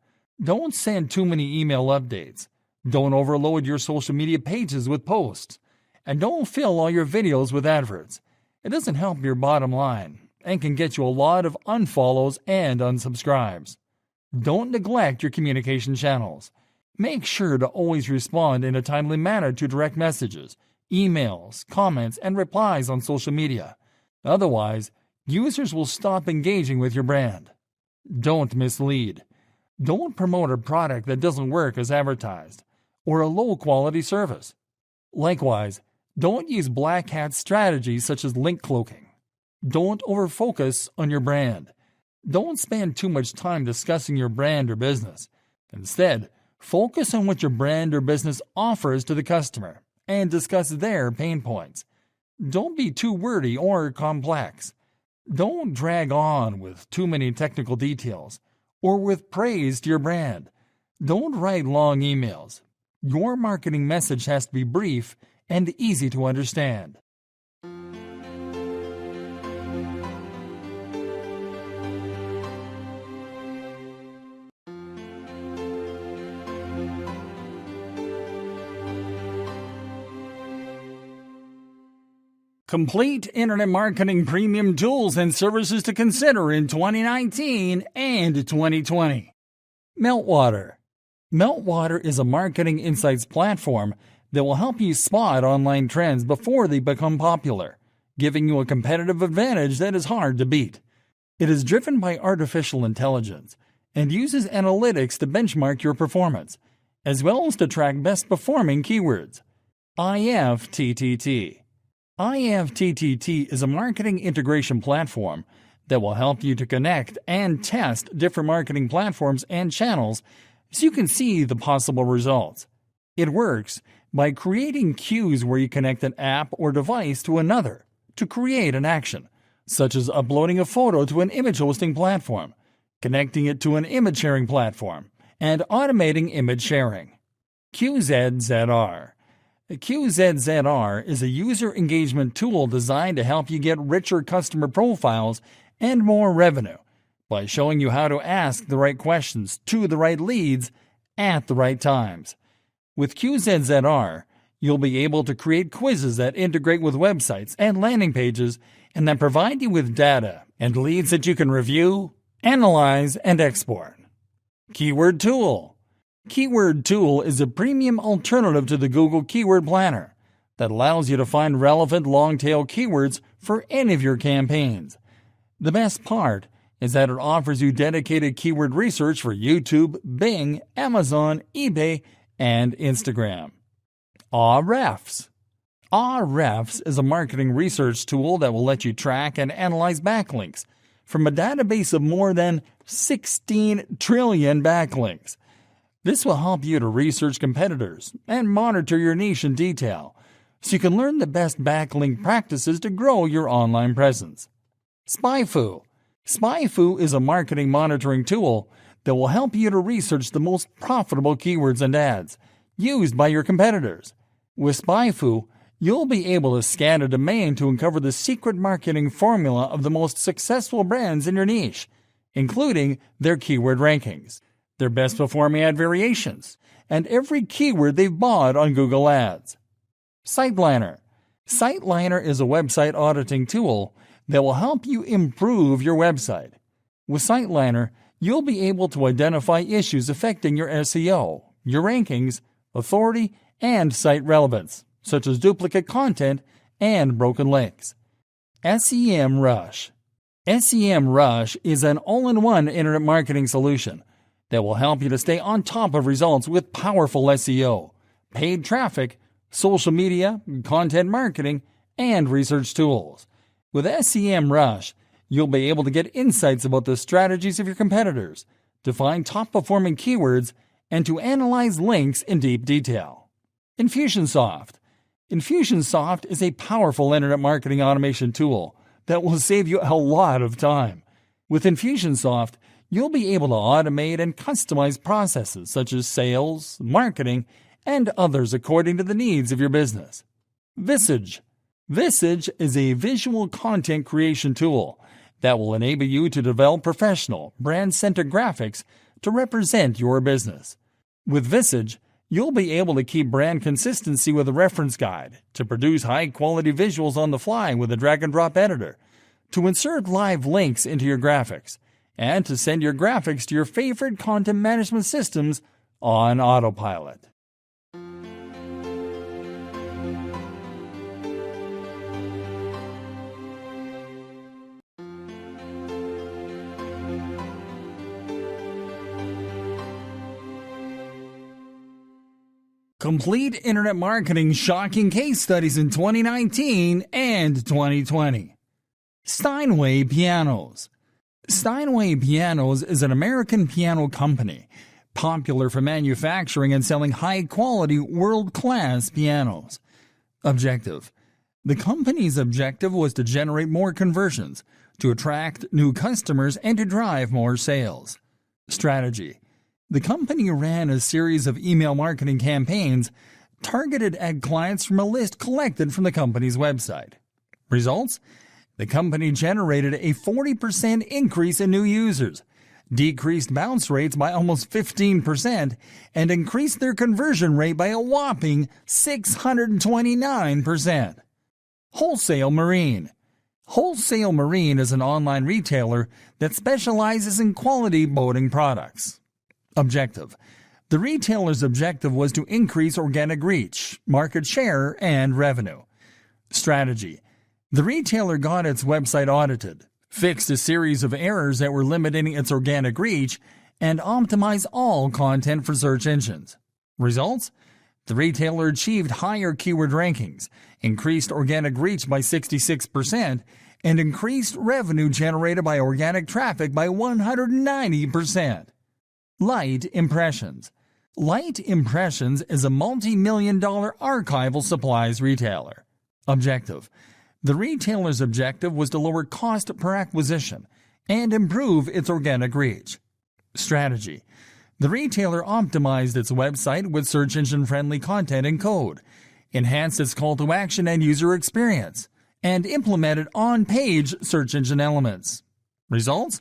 Don't send too many email updates. Don't overload your social media pages with posts. And don't fill all your videos with adverts. It doesn't help your bottom line and can get you a lot of unfollows and unsubscribes. Don't neglect your communication channels. Make sure to always respond in a timely manner to direct messages, emails, comments, and replies on social media. Otherwise, users will stop engaging with your brand. Don't mislead. Don't promote a product that doesn't work as advertised, or a low-quality service. Likewise, don't use black hat strategies such as link cloaking. Don't overfocus on your brand. Don't spend too much time discussing your brand or business. Instead, focus on what your brand or business offers to the customer and discuss their pain points. Don't be too wordy or complex. Don't drag on with too many technical details or with praise to your brand. Don't write long emails. Your marketing message has to be brief and easy to understand. Complete Internet Marketing Premium Tools and Services to Consider in 2019 and 2020. Meltwater. Meltwater is a marketing insights platform that will help you spot online trends before they become popular, giving you a competitive advantage that is hard to beat. It is driven by artificial intelligence and uses analytics to benchmark your performance, as well as to track best-performing keywords. IFTTT. IFTTT is a marketing integration platform that will help you to connect and test different marketing platforms and channels so you can see the possible results. It works by creating queues where you connect an app or device to another to create an action, such as uploading a photo to an image hosting platform, connecting it to an image sharing platform, and automating image sharing. QZZR. QZZR is a user engagement tool designed to help you get richer customer profiles and more revenue by showing you how to ask the right questions to the right leads at the right times. With QZZR, you'll be able to create quizzes that integrate with websites and landing pages and that provide you with data and leads that you can review, analyze, and export. Keyword Tool. Keyword Tool is a premium alternative to the Google Keyword Planner that allows you to find relevant long-tail keywords for any of your campaigns. The best part is that it offers you dedicated keyword research for YouTube, Bing, Amazon, eBay, and Instagram. Ahrefs. Ahrefs is a marketing research tool that will let you track and analyze backlinks from a database of more than 16 trillion backlinks. This will help you to research competitors and monitor your niche in detail so you can learn the best backlink practices to grow your online presence. SpyFu. SpyFu is a marketing monitoring tool that will help you to research the most profitable keywords and ads used by your competitors. With SpyFu, you'll be able to scan a domain to uncover the secret marketing formula of the most successful brands in your niche, including their keyword rankings, their best performing ad variations, and every keyword they've bought on Google Ads. SiteLiner. SiteLiner is a website auditing tool that will help you improve your website. With SiteLiner, you'll be able to identify issues affecting your SEO, your rankings, authority, and site relevance, such as duplicate content and broken links. SEMrush. SEMrush is an all-in-one internet marketing solution that will help you to stay on top of results with powerful SEO, paid traffic, social media, content marketing, and research tools. With SEMrush, you'll be able to get insights about the strategies of your competitors, to find top-performing keywords, and to analyze links in deep detail. Infusionsoft. Infusionsoft is a powerful internet marketing automation tool that will save you a lot of time. With Infusionsoft, you'll be able to automate and customize processes such as sales, marketing, and others according to the needs of your business. Visage. Visage is a visual content creation tool that will enable you to develop professional, brand-centered graphics to represent your business. With Visage, you'll be able to keep brand consistency with a reference guide, to produce high-quality visuals on the fly with a drag-and-drop editor, to insert live links into your graphics, and to send your graphics to your favorite content management systems on autopilot. Complete internet marketing shocking case studies in 2019 and 2020. Steinway Pianos. Steinway Pianos is an American piano company, popular for manufacturing and selling high-quality, world-class pianos. Objective. The company's objective was to generate more conversions, to attract new customers, and to drive more sales. Strategy. The company ran a series of email marketing campaigns targeted at clients from a list collected from the company's website. Results? The company generated a 40% increase in new users, decreased bounce rates by almost 15%, and increased their conversion rate by a whopping 629%. Wholesale Marine. Wholesale Marine is an online retailer that specializes in quality boating products. Objective. The retailer's objective was to increase organic reach, market share, and revenue. Strategy. The retailer got its website audited, fixed a series of errors that were limiting its organic reach, and optimized all content for search engines. Results? The retailer achieved higher keyword rankings, increased organic reach by 66%, and increased revenue generated by organic traffic by 190%. Light Impressions. Light Impressions is a multi-million-dollar archival supplies retailer. Objective. The retailer's objective was to lower cost per acquisition and improve its organic reach. Strategy. The retailer optimized its website with search engine-friendly content and code, enhanced its call to action and user experience, and implemented on-page search engine elements. Results?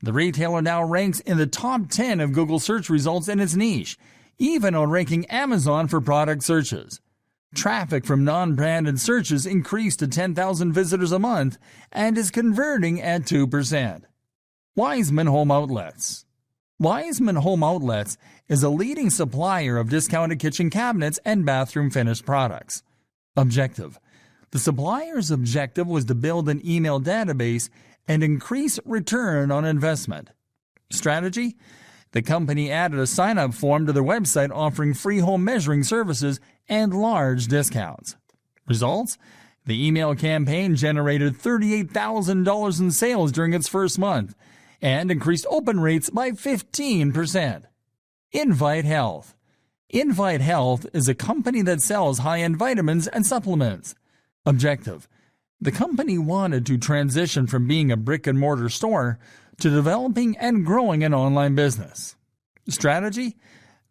The retailer now ranks in the top 10 of Google search results in its niche, even outranking Amazon for product searches. Traffic from non-branded searches increased to 10,000 visitors a month and is converting at 2%. Wiseman Home Outlets. Wiseman Home Outlets is a leading supplier of discounted kitchen cabinets and bathroom finished products. Objective. The supplier's objective was to build an email database and increase return on investment. Strategy? The company added a sign-up form to their website offering free home measuring services and large discounts. Results? The email campaign generated $38,000 in sales during its first month and increased open rates by 15%. Invite Health. Invite Health is a company that sells high-end vitamins and supplements. Objective. The company wanted to transition from being a brick-and-mortar store to developing and growing an online business. Strategy?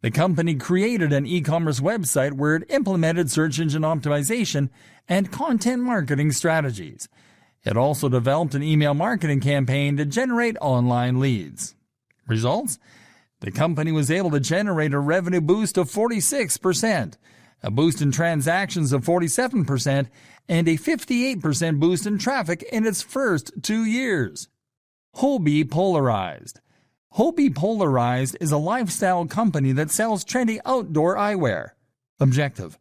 The company created an e-commerce website where it implemented search engine optimization and content marketing strategies. It also developed an email marketing campaign to generate online leads. Results? The company was able to generate a revenue boost of 46%, a boost in transactions of 47%, and a 58% boost in traffic in its first 2 years. Hobie Polarized. Hobie Polarized is a lifestyle company that sells trendy outdoor eyewear. Objective.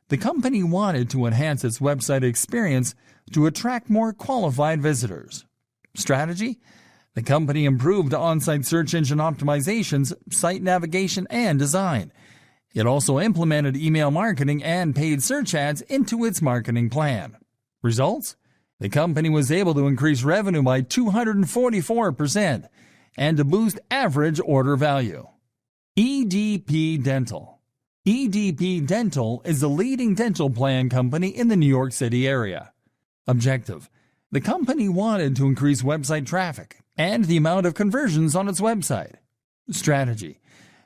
The company wanted to enhance its website experience to attract more qualified visitors. Strategy. The company improved on-site search engine optimizations, site navigation, and design. It also implemented email marketing and paid search ads into its marketing plan. Results? The company was able to increase revenue by 244% and to boost average order value. EDP Dental. EDP Dental is the leading dental plan company in the New York City area. Objective. The company wanted to increase website traffic and the amount of conversions on its website. Strategy.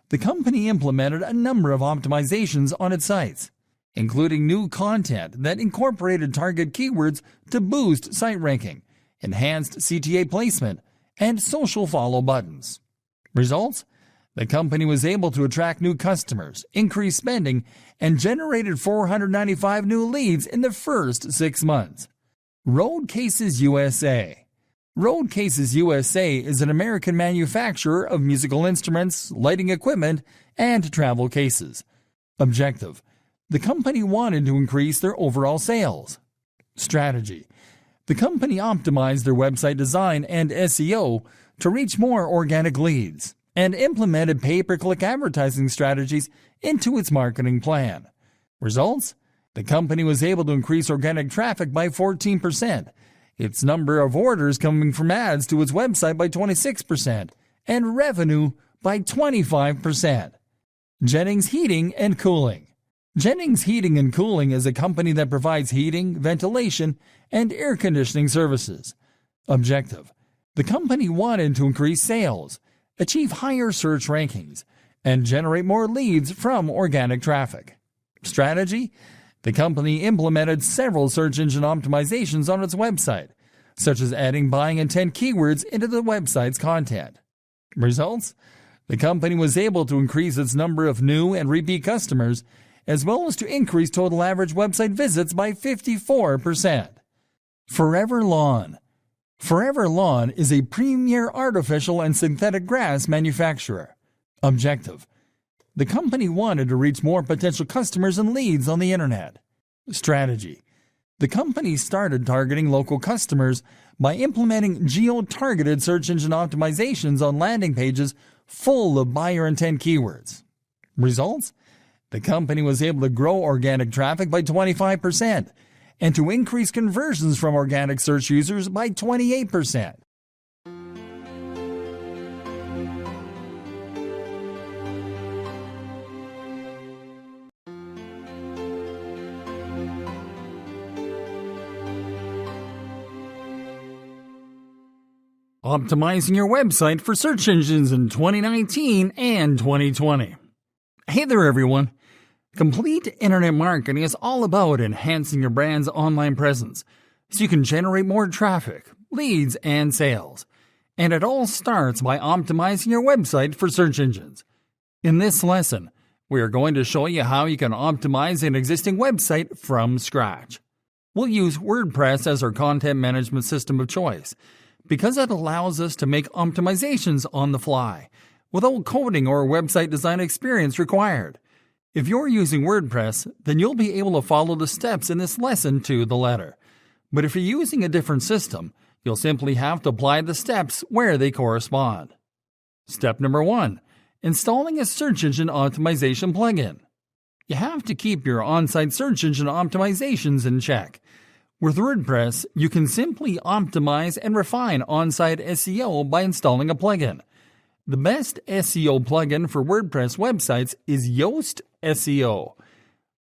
The company implemented a number of optimizations on its sites, including new content that incorporated target keywords to boost site ranking, enhanced CTA placement, and social follow buttons. Results? The company was able to attract new customers, increase spending, and generated 495 new leads in the first 6 months. Road Cases USA. Road Cases USA is an American manufacturer of musical instruments, lighting equipment, and travel cases. Objective. The company wanted to increase their overall sales. Strategy. The company optimized their website design and SEO to reach more organic leads and implemented pay-per-click advertising strategies into its marketing plan. Results? The company was able to increase organic traffic by 14%, its number of orders coming from ads to its website by 26%, and revenue by 25%. Jennings Heating and Cooling. Jennings Heating and Cooling is a company that provides heating, ventilation, and air conditioning services. Objective: the company wanted to increase sales, achieve higher search rankings, and generate more leads from organic traffic. Strategy: the company implemented several search engine optimizations on its website, such as adding buying intent keywords into the website's content. Results: the company was able to increase its number of new and repeat customers, as well as to increase total average website visits by 54%. Forever Lawn. Forever Lawn is a premier artificial and synthetic grass manufacturer. Objective: the company wanted to reach more potential customers and leads on the internet. Strategy: the company started targeting local customers by implementing geo-targeted search engine optimizations on landing pages full of buyer intent keywords. Results: the company was able to grow organic traffic by 25% and to increase conversions from organic search users by 28%. Optimizing your website for search engines in 2019 and 2020. Hey there, everyone. Complete internet marketing is all about enhancing your brand's online presence so you can generate more traffic, leads, and sales. And it all starts by optimizing your website for search engines. In this lesson, we are going to show you how you can optimize an existing website from scratch. We'll use WordPress as our content management system of choice because it allows us to make optimizations on the fly without coding or website design experience required. If you're using WordPress, then you'll be able to follow the steps in this lesson to the letter. But if you're using a different system, you'll simply have to apply the steps where they correspond. Step number 1. Installing a search engine optimization plugin. You have to keep your on-site search engine optimizations in check. With WordPress, you can simply optimize and refine on-site SEO by installing a plugin. The best SEO plugin for WordPress websites is Yoast SEO.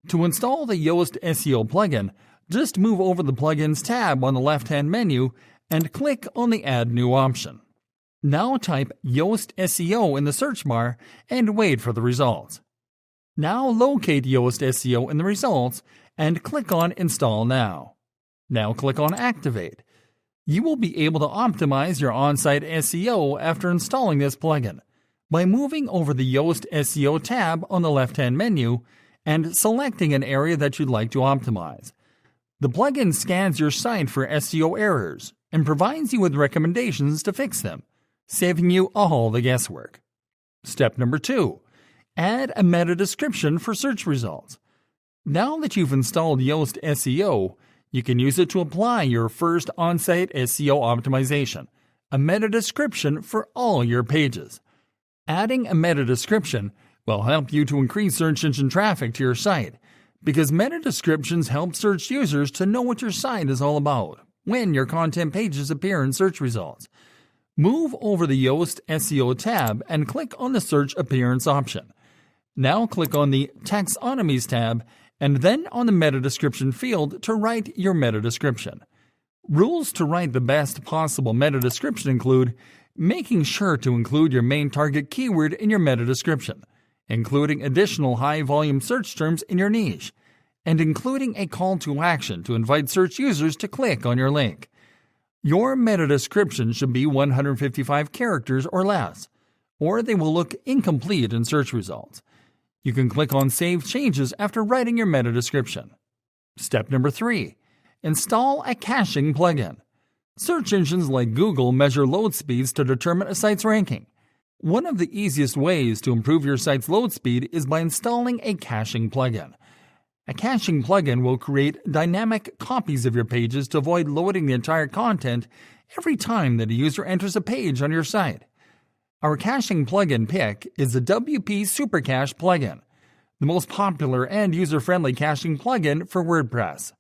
To install the Yoast SEO plugin, just move over the Plugins tab on the left-hand menu and click on the Add New option. Now type Yoast SEO in the search bar and wait for the results. Now locate Yoast SEO in the results and click on Install Now. Now click on Activate. You will be able to optimize your on-site SEO after installing this plugin by moving over the Yoast SEO tab on the left-hand menu and selecting an area that you'd like to optimize. The plugin scans your site for SEO errors and provides you with recommendations to fix them, saving you all the guesswork. Step number 2. Add a meta description for search results. Now that you've installed Yoast SEO, you can use it to apply your first on-site SEO optimization, a meta description for all your pages. Adding a meta description will help you to increase search engine traffic to your site because meta descriptions help search users to know what your site is all about when your content pages appear in search results. Move over the Yoast SEO tab and click on the Search Appearance option. Now click on the Taxonomies tab and then on the meta description field to write your meta description. Rules to write the best possible meta description include making sure to include your main target keyword in your meta description, including additional high-volume search terms in your niche, and including a call to action to invite search users to click on your link. Your meta description should be 155 characters or less, or they will look incomplete in search results. You can click on Save Changes after writing your meta description. Step number 3. Install a caching plugin. Search engines like Google measure load speeds to determine a site's ranking. One of the easiest ways to improve your site's load speed is by installing a caching plugin. A caching plugin will create dynamic copies of your pages to avoid loading the entire content every time that a user enters a page on your site. Our caching plugin pick is the WP Supercache plugin, the most popular and user-friendly caching plugin for WordPress.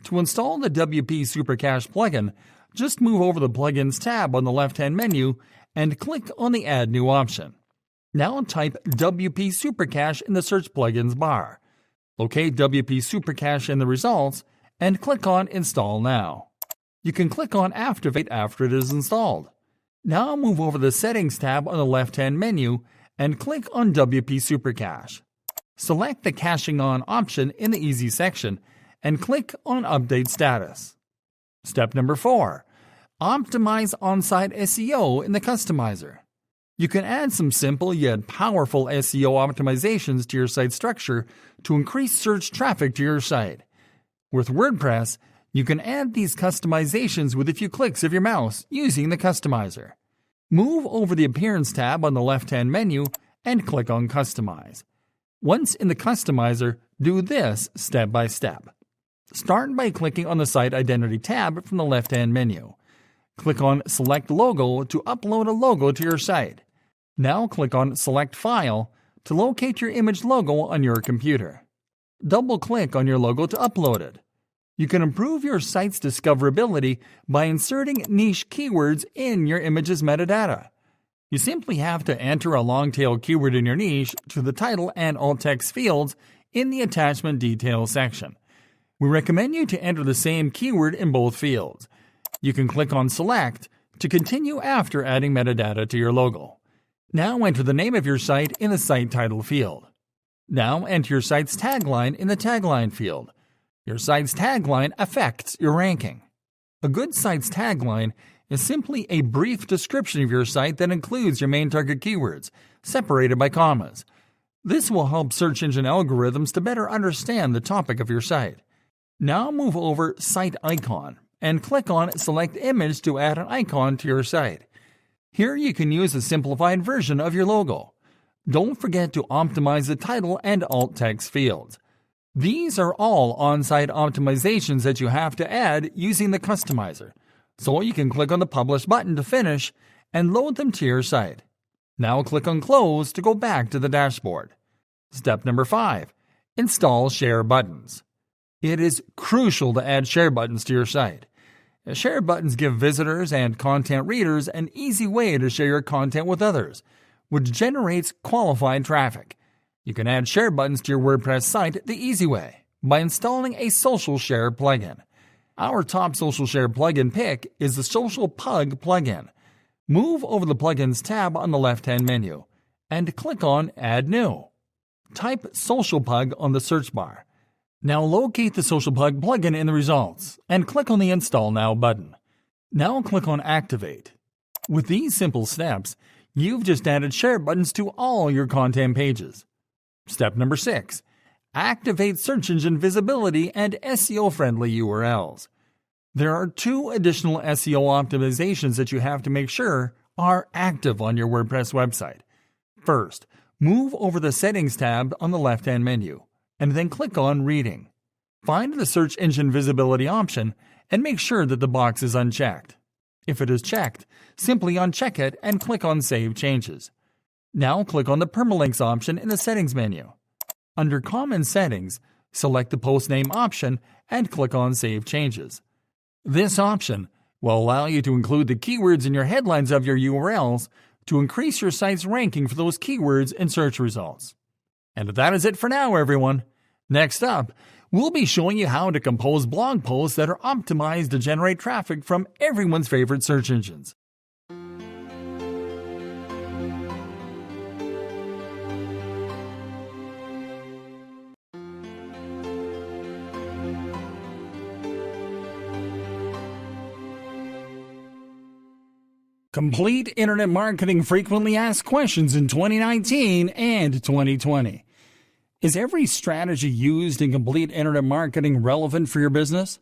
To install the WP Supercache plugin, just move over the Plugins tab on the left-hand menu and click on the Add New option. Now type WP Supercache in the Search Plugins bar. Locate WP Supercache in the results and click on Install Now. You can click on Activate after it is installed. Now move over the Settings tab on the left-hand menu and click on WP Supercache. Select the Caching On option in the Easy section and click on Update Status. Step number 4. Optimize on-site SEO in the Customizer. You can add some simple yet powerful SEO optimizations to your site structure to increase search traffic to your site. With WordPress, you can add these customizations with a few clicks of your mouse using the Customizer. Move over the Appearance tab on the left-hand menu and click on Customize. Once in the Customizer, do this step by step. Start by clicking on the Site Identity tab from the left-hand menu. Click on Select Logo to upload a logo to your site. Now click on Select File to locate your image logo on your computer. Double-click on your logo to upload it. You can improve your site's discoverability by inserting niche keywords in your image's metadata. You simply have to enter a long-tail keyword in your niche to the title and alt text fields in the Attachment Details section. We recommend you to enter the same keyword in both fields. You can click on Select to continue after adding metadata to your logo. Now enter the name of your site in the Site Title field. Now enter your site's tagline in the Tagline field. Your site's tagline affects your ranking. A good site's tagline is simply a brief description of your site that includes your main target keywords, separated by commas. This will help search engine algorithms to better understand the topic of your site. Now move over Site Icon and click on Select Image to add an icon to your site. Here you can use a simplified version of your logo. Don't forget to optimize the title and alt text fields. These are all on-site optimizations that you have to add using the Customizer, so you can click on the Publish button to finish and load them to your site. Now click on Close to go back to the dashboard. Step number 5. Install Share Buttons. It is crucial to add share buttons to your site. Share buttons give visitors and content readers an easy way to share your content with others, which generates qualified traffic. You can add share buttons to your WordPress site the easy way, by installing a social share plugin. Our top social share plugin pick is the Social Pug plugin. Move over the Plugins tab on the left-hand menu and click on Add New. Type Social Pug on the search bar. Now locate the Social Pug plugin in the results and click on the Install Now button. Now click on Activate. With these simple steps, you've just added share buttons to all your content pages. Step number 6. Activate search engine visibility and SEO-friendly URLs. There are 2 additional SEO optimizations that you have to make sure are active on your WordPress website. First, move over the Settings tab on the left-hand menu, and then click on Reading. Find the Search Engine Visibility option and make sure that the box is unchecked. If it is checked, simply uncheck it and click on Save Changes. Now click on the Permalinks option in the Settings menu. Under Common Settings, select the Post Name option and click on Save Changes. This option will allow you to include the keywords in your headlines of your URLs to increase your site's ranking for those keywords in search results. And that is it for now, everyone. Next up, we'll be showing you how to compose blog posts that are optimized to generate traffic from everyone's favorite search engines. Complete Internet Marketing Frequently Asked Questions in 2019 and 2020. Is every strategy used in Complete Internet Marketing relevant for your business?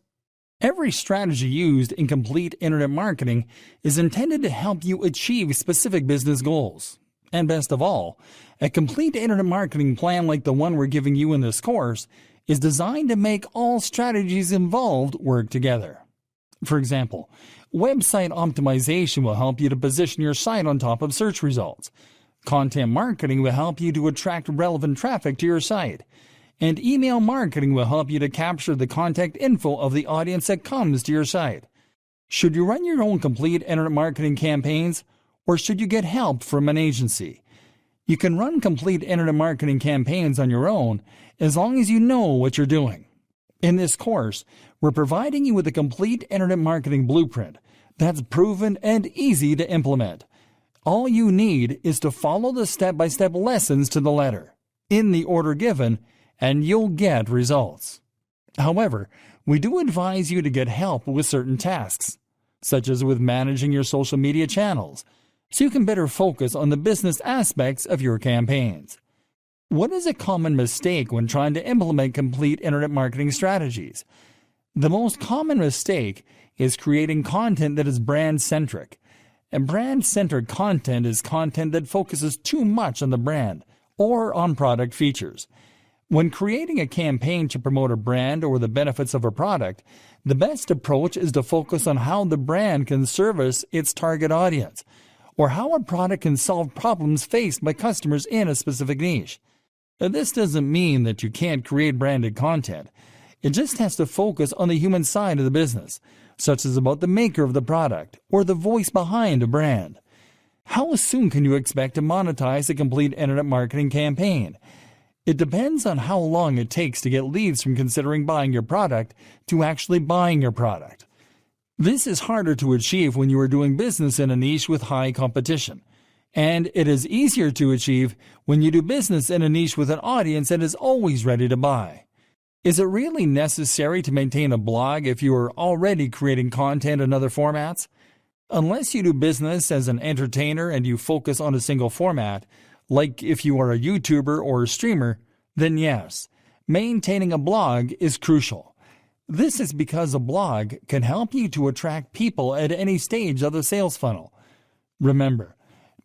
Every strategy used in Complete Internet Marketing is intended to help you achieve specific business goals. And best of all, a Complete Internet Marketing plan like the one we're giving you in this course is designed to make all strategies involved work together. For example, website optimization will help you to position your site on top of search results. Content marketing will help you to attract relevant traffic to your site. And email marketing will help you to capture the contact info of the audience that comes to your site. Should you run your own complete internet marketing campaigns, or should you get help from an agency? You can run complete internet marketing campaigns on your own as long as you know what you're doing. In this course, we're providing you with a complete internet marketing blueprint that's proven and easy to implement. All you need is to follow the step-by-step lessons to the letter, in the order given, and you'll get results. However, we do advise you to get help with certain tasks, such as with managing your social media channels, so you can better focus on the business aspects of your campaigns. What is a common mistake when trying to implement complete internet marketing strategies? The most common mistake is creating content that is brand-centric. And brand-centered content is content that focuses too much on the brand or on product features. When creating a campaign to promote a brand or the benefits of a product, the best approach is to focus on how the brand can service its target audience, or how a product can solve problems faced by customers in a specific niche. Now, this doesn't mean that you can't create branded content. It just has to focus on the human side of the business, such as about the maker of the product or the voice behind a brand. How soon can you expect to monetize a complete internet marketing campaign? It depends on how long it takes to get leads from considering buying your product to actually buying your product. This is harder to achieve when you are doing business in a niche with high competition, and it is easier to achieve when you do business in a niche with an audience that is always ready to buy. Is it really necessary to maintain a blog if you are already creating content in other formats? Unless you do business as an entertainer and you focus on a single format, like if you are a YouTuber or a streamer, then yes, maintaining a blog is crucial. This is because a blog can help you to attract people at any stage of the sales funnel. Remember,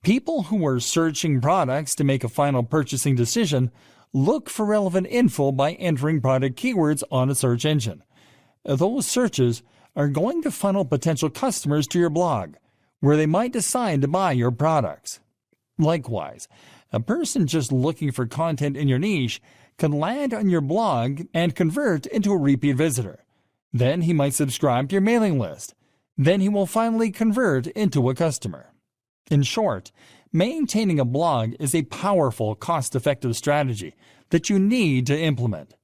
people who are searching products to make a final purchasing decision look for relevant info by entering product keywords on a search engine. Those searches are going to funnel potential customers to your blog, where they might decide to buy your products. Likewise, a person just looking for content in your niche can land on your blog and convert into a repeat visitor. Then he might subscribe to your mailing list. Then he will finally convert into a customer. In short, maintaining a blog is a powerful, cost-effective strategy that you need to implement.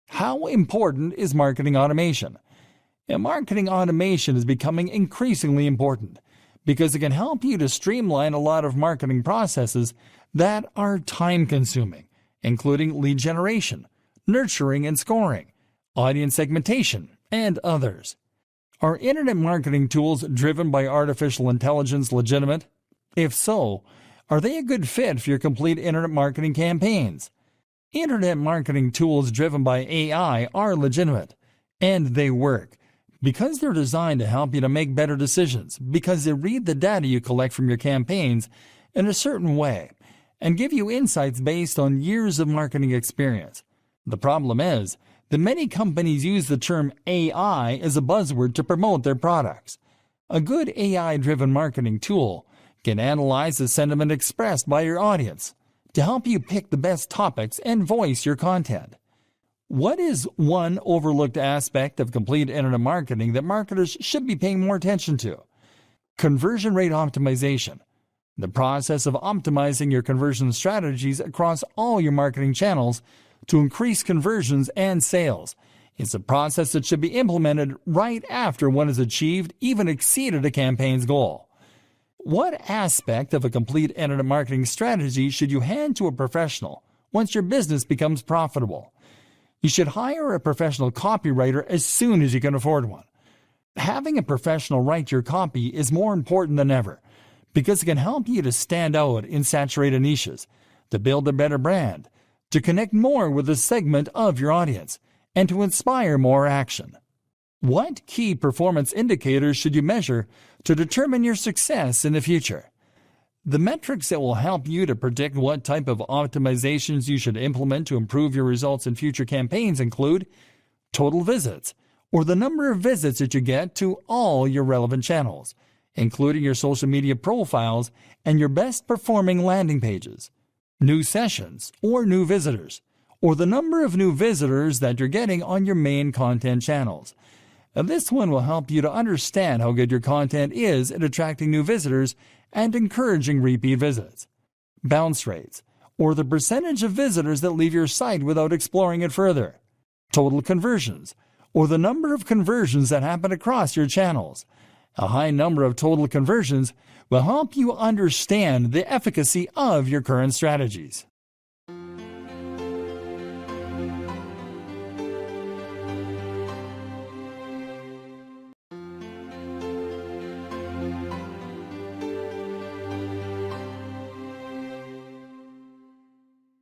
How important is marketing automation? And marketing automation is becoming increasingly important because it can help you to streamline a lot of marketing processes that are time-consuming, including lead generation, nurturing and scoring, audience segmentation, and others. Are internet marketing tools driven by artificial intelligence legitimate? If so, are they a good fit for your complete internet marketing campaigns? Internet marketing tools driven by AI are legitimate, and they work because they're designed to help you to make better decisions, because they read the data you collect from your campaigns in a certain way and give you insights based on years of marketing experience. The problem is that many companies use the term AI as a buzzword to promote their products. A good AI-driven marketing tool can analyze the sentiment expressed by your audience to help you pick the best topics and voice your content. What is one overlooked aspect of complete internet marketing that marketers should be paying more attention to? Conversion rate optimization. The process of optimizing your conversion strategies across all your marketing channels to increase conversions and sales. It's a process that should be implemented right after one has achieved, even exceeded a campaign's goal. What aspect of a complete internet marketing strategy should you hand to a professional once your business becomes profitable? You should hire a professional copywriter as soon as you can afford one. Having a professional write your copy is more important than ever because it can help you to stand out in saturated niches, to build a better brand, to connect more with a segment of your audience, and to inspire more action. What key performance indicators should you measure to determine your success in the future? The metrics that will help you to predict what type of optimizations you should implement to improve your results in future campaigns include total visits, or the number of visits that you get to all your relevant channels, including your social media profiles and your best performing landing pages, new sessions or new visitors, or the number of new visitors that you're getting on your main content channels. And this one will help you to understand how good your content is at attracting new visitors and encouraging repeat visits. Bounce rates, or the percentage of visitors that leave your site without exploring it further. Total conversions, or the number of conversions that happen across your channels. A high number of total conversions will help you understand the efficacy of your current strategies.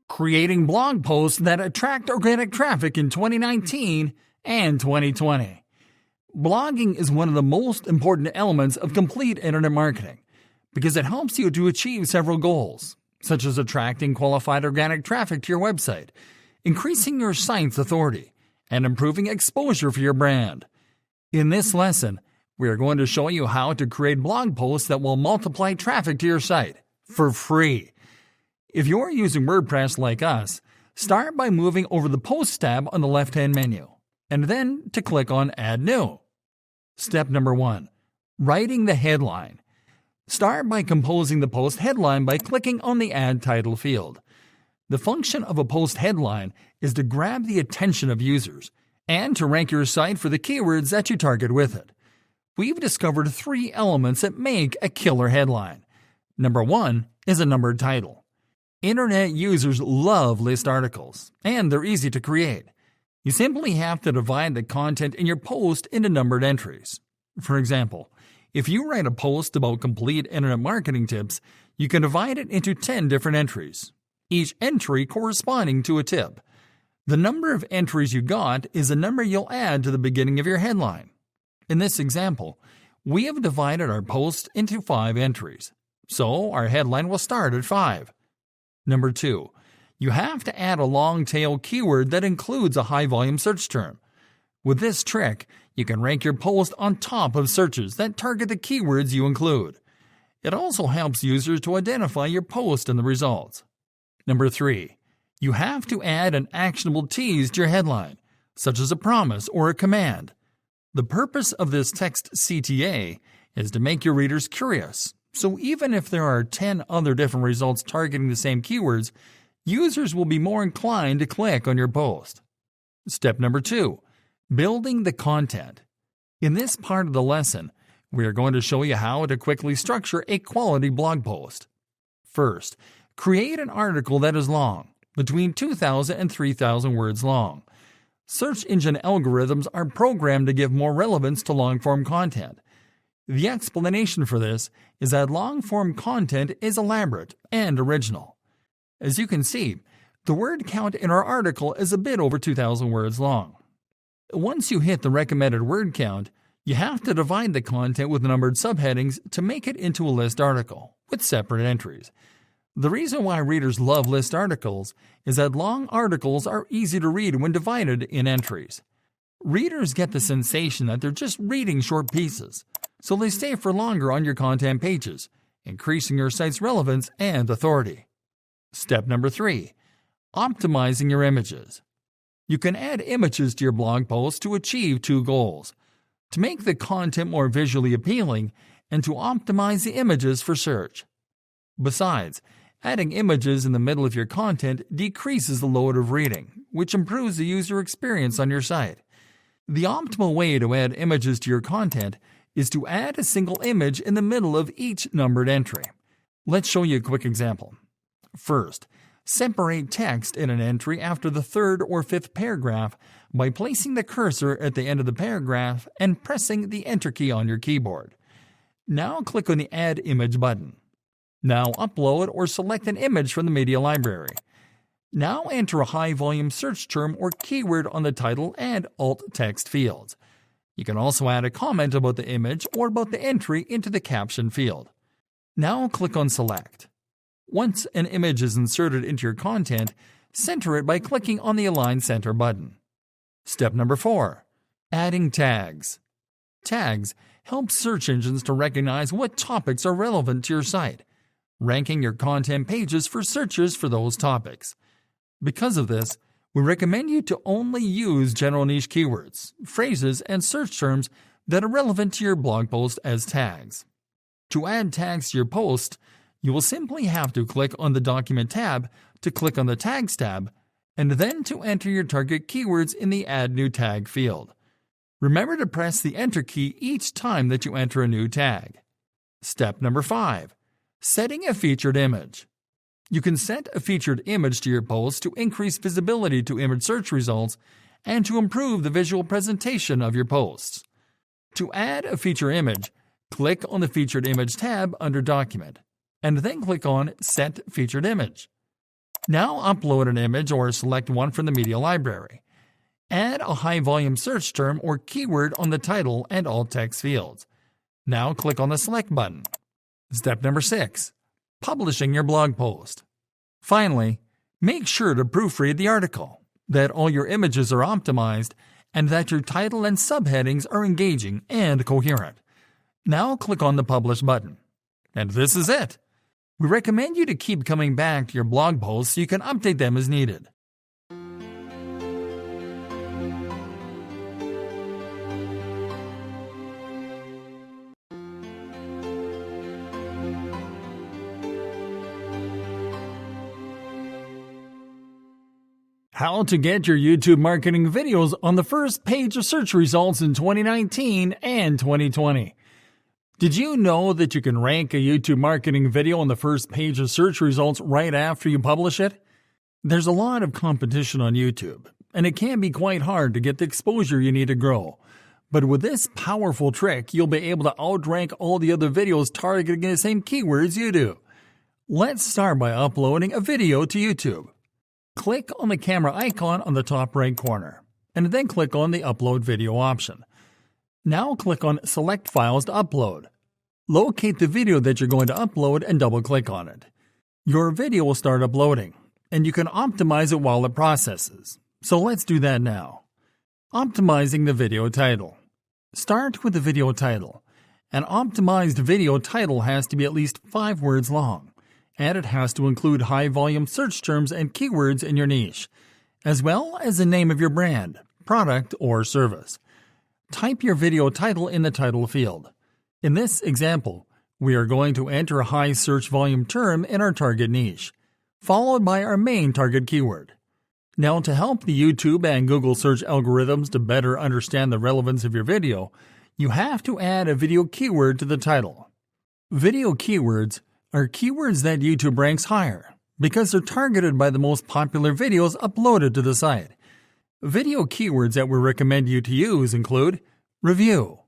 Creating blog posts that attract organic traffic in 2019 and 2020. Blogging is one of the most important elements of complete internet marketing because it helps you to achieve several goals, such as attracting qualified organic traffic to your website, increasing your site's authority, and improving exposure for your brand. In this lesson, we are going to show you how to create blog posts that will multiply traffic to your site for free. If you're using WordPress like us, start by moving over the Posts tab on the left-hand menu, and then to click on Add New. Step number 1. Writing the headline. Start by composing the post headline by clicking on the Add Title field. The function of a post headline is to grab the attention of users and to rank your site for the keywords that you target with it. We've discovered 3 elements that make a killer headline. Number 1 is a numbered title. Internet users love list articles, and they're easy to create. You simply have to divide the content in your post into numbered entries. For example, if you write a post about complete internet marketing tips, you can divide it into 10 different entries, each entry corresponding to a tip. The number of entries you got is the number you'll add to the beginning of your headline. In this example, we have divided our post into 5 entries, so our headline will start at 5. Number 2, you have to add a long tail keyword that includes a high volume search term. With this trick, you can rank your post on top of searches that target the keywords you include. It also helps users to identify your post in the results. Number 3, you have to add an actionable tease to your headline, such as a promise or a command. The purpose of this text CTA is to make your readers curious. So even if there are 10 other different results targeting the same keywords, users will be more inclined to click on your post. Step number 2, building the content. In this part of the lesson, we are going to show you how to quickly structure a quality blog post. First, create an article that is long, between 2,000 and 3,000 words long. Search engine algorithms are programmed to give more relevance to long-form content. The explanation for this is that long-form content is elaborate and original. As you can see, the word count in our article is a bit over 2,000 words long. Once you hit the recommended word count, you have to divide the content with numbered subheadings to make it into a list article with separate entries. The reason why readers love list articles is that long articles are easy to read when divided in entries. Readers get the sensation that they're just reading short pieces, so they stay for longer on your content pages, increasing your site's relevance and authority. Step number 3, optimizing your images. You can add images to your blog post to achieve 2 goals: to make the content more visually appealing and to optimize the images for search. Besides, adding images in the middle of your content decreases the load of reading, which improves the user experience on your site. The optimal way to add images to your content is to add a single image in the middle of each numbered entry. Let's show you a quick example. First, separate text in an entry after the 3rd or 5th paragraph by placing the cursor at the end of the paragraph and pressing the Enter key on your keyboard. Now click on the Add Image button. Now upload or select an image from the media library. Now enter a high-volume search term or keyword on the title and alt text fields. You can also add a comment about the image or about the entry into the caption field. Now click on Select. Once an image is inserted into your content, center it by clicking on the Align Center button. Step number 4. Adding tags. Tags help search engines to recognize what topics are relevant to your site, ranking your content pages for searches for those topics. Because of this, we recommend you to only use general niche keywords, phrases, and search terms that are relevant to your blog post as tags. To add tags to your post, you will simply have to click on the Document tab to click on the Tags tab, and then to enter your target keywords in the Add New Tag field. Remember to press the Enter key each time that you enter a new tag. Step number 5. Setting a featured image. You can set a featured image to your post to increase visibility to image search results and to improve the visual presentation of your posts. To add a feature image, click on the Featured Image tab under Document, and then click on Set Featured Image. Now upload an image or select one from the media library. Add a high-volume search term or keyword on the title and alt text fields. Now click on the Select button. Step number 6. Publishing your blog post. Finally, make sure to proofread the article, that all your images are optimized, and that your title and subheadings are engaging and coherent. Now click on the Publish button. And this is it. We recommend you to keep coming back to your blog posts so you can update them as needed. How to get your YouTube marketing videos on the first page of search results in 2019 and 2020. Did you know that you can rank a YouTube marketing video on the first page of search results right after you publish it? There's a lot of competition on YouTube, and it can be quite hard to get the exposure you need to grow. But with this powerful trick, you'll be able to outrank all the other videos targeting the same keywords you do. Let's start by uploading a video to YouTube. Click on the camera icon on the top right corner, and then click on the Upload Video option. Now click on Select Files to upload. Locate the video that you're going to upload and double-click on it. Your video will start uploading, and you can optimize it while it processes. So let's do that now. Optimizing the video title. Start with the video title. An optimized video title has to be at least 5 words long, and it has to include high-volume search terms and keywords in your niche, as well as the name of your brand, product, or service. Type your video title in the title field. In this example, we are going to enter a high search volume term in our target niche, followed by our main target keyword. Now, to help the YouTube and Google search algorithms to better understand the relevance of your video, you have to add a video keyword to the title. Video keywords are keywords that YouTube ranks higher because they're targeted by the most popular videos uploaded to the site. Video keywords that we recommend you to use include review,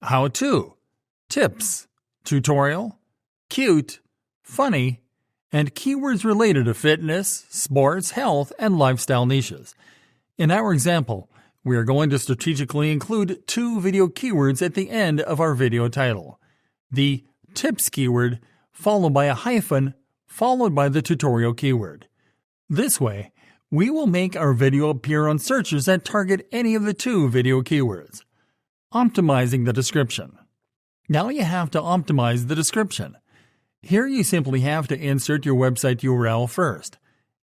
how-to, tips, tutorial, cute, funny, and keywords related to fitness, sports, health, and lifestyle niches. In our example, we are going to strategically include 2 video keywords at the end of our video title. The tips keyword followed by a hyphen, followed by the tutorial keyword. This way, we will make our video appear on searches that target any of the 2 video keywords. Optimizing the description. Now you have to optimize the description. Here you simply have to insert your website URL first,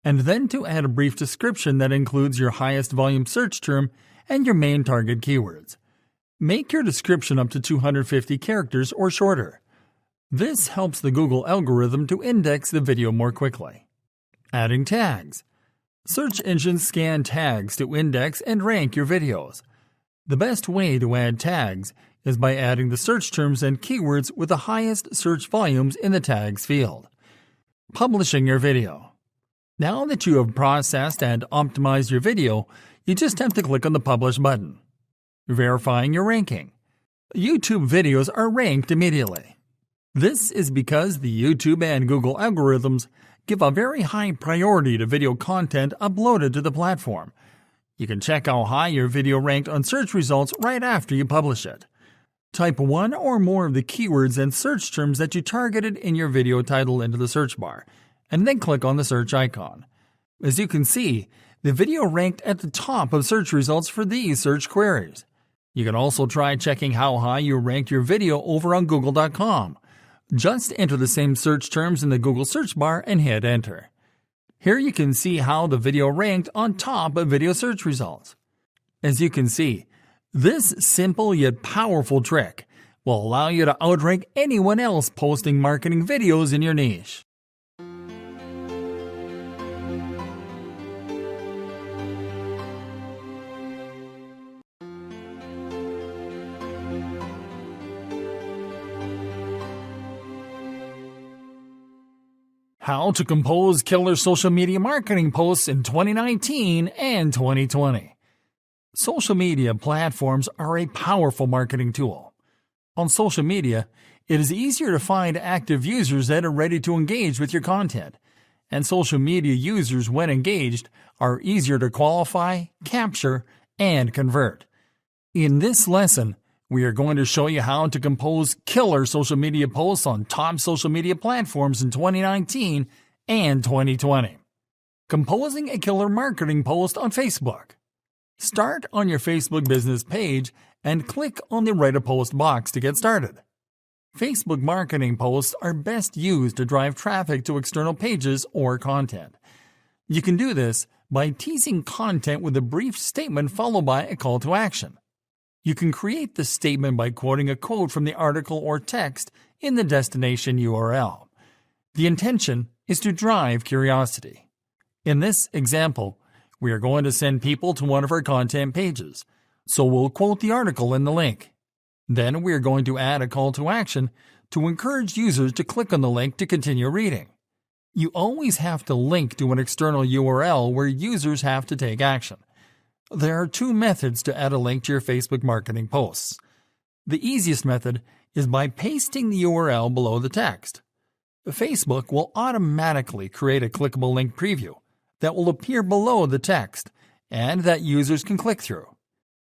and then to add a brief description that includes your highest volume search term and your main target keywords. Make your description up to 250 characters or shorter. This helps the Google algorithm to index the video more quickly. Adding tags. Search engines scan tags to index and rank your videos. The best way to add tags is by adding the search terms and keywords with the highest search volumes in the tags field. Publishing your video. Now that you have processed and optimized your video, you just have to click on the Publish button. Verifying your ranking. YouTube videos are ranked immediately. This is because the YouTube and Google algorithms give a very high priority to video content uploaded to the platform. You can check how high your video ranked on search results right after you publish it. Type 1 or more of the keywords and search terms that you targeted in your video title into the search bar, and then click on the search icon. As you can see, the video ranked at the top of search results for these search queries. You can also try checking how high you ranked your video over on Google.com. Just enter the same search terms in the Google search bar and hit enter. Here you can see how the video ranked on top of video search results. As you can see, this simple yet powerful trick will allow you to outrank anyone else posting marketing videos in your niche. How to compose killer social media marketing posts in 2019 and 2020. Social media platforms are a powerful marketing tool. On social media, it is easier to find active users that are ready to engage with your content, and social media users, when engaged, are easier to qualify, capture, and convert. In this lesson, we are going to show you how to compose killer social media posts on top social media platforms in 2019 and 2020. Composing a killer marketing post on Facebook. Start on your Facebook business page and click on the Write a Post box to get started. Facebook marketing posts are best used to drive traffic to external pages or content. You can do this by teasing content with a brief statement followed by a call to action. You can create the statement by quoting a quote from the article or text in the destination URL. The intention is to drive curiosity. In this example, we are going to send people to one of our content pages, so we'll quote the article in the link. Then we are going to add a call to action to encourage users to click on the link to continue reading. You always have to link to an external URL where users have to take action. There are two methods to add a link to your Facebook marketing posts. The easiest method is by pasting the URL below the text. Facebook will automatically create a clickable link preview that will appear below the text and that users can click through.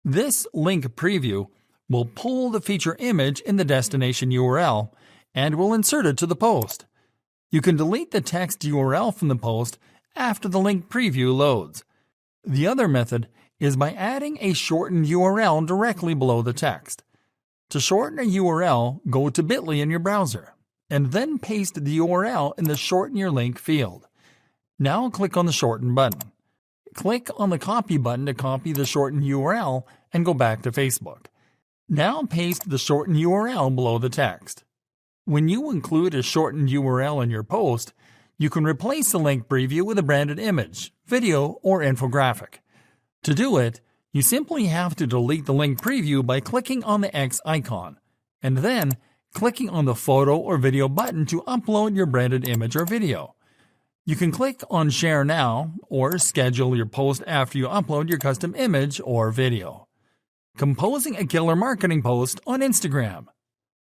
This link preview will pull the feature image in the destination URL and will insert it to the post. You can delete the text URL from the post after the link preview loads. The other method is by adding a shortened URL directly below the text. To shorten a URL, go to bit.ly in your browser, and then paste the URL in the Shorten Your Link field. Now click on the Shorten button. Click on the Copy button to copy the shortened URL and go back to Facebook. Now paste the shortened URL below the text. When you include a shortened URL in your post, you can replace the link preview with a branded image, video, or infographic. To do it, you simply have to delete the link preview by clicking on the X icon, and then clicking on the photo or video button to upload your branded image or video. You can click on Share Now or schedule your post after you upload your custom image or video. Composing a killer marketing post on Instagram.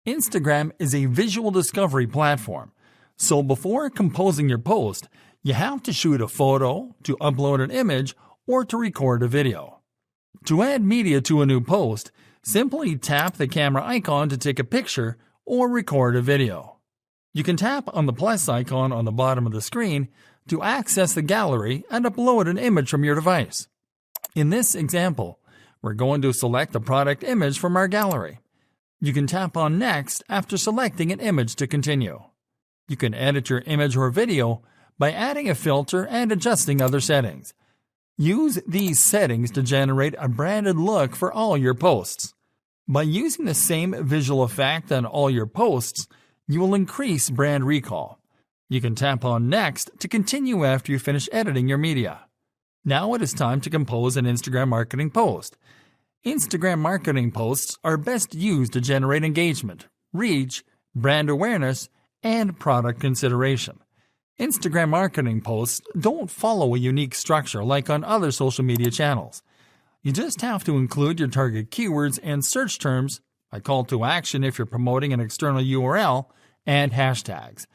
Instagram is a visual discovery platform, so before composing your post, you have to shoot a photo, to upload an image, or to record a video. To add media to a new post, simply tap the camera icon to take a picture or record a video. You can tap on the plus icon on the bottom of the screen to access the gallery and upload an image from your device. In this example, we're going to select the product image from our gallery. You can tap on Next after selecting an image to continue. You can edit your image or video by adding a filter and adjusting other settings. Use these settings to generate a branded look for all your posts. By using the same visual effect on all your posts, you will increase brand recall. You can tap on Next to continue after you finish editing your media. Now it is time to compose an Instagram marketing post. Instagram marketing posts are best used to generate engagement, reach, brand awareness, and product consideration. Instagram marketing posts don't follow a unique structure like on other social media channels. You just have to include your target keywords and search terms, a call to action if you're promoting an external URL, and hashtags.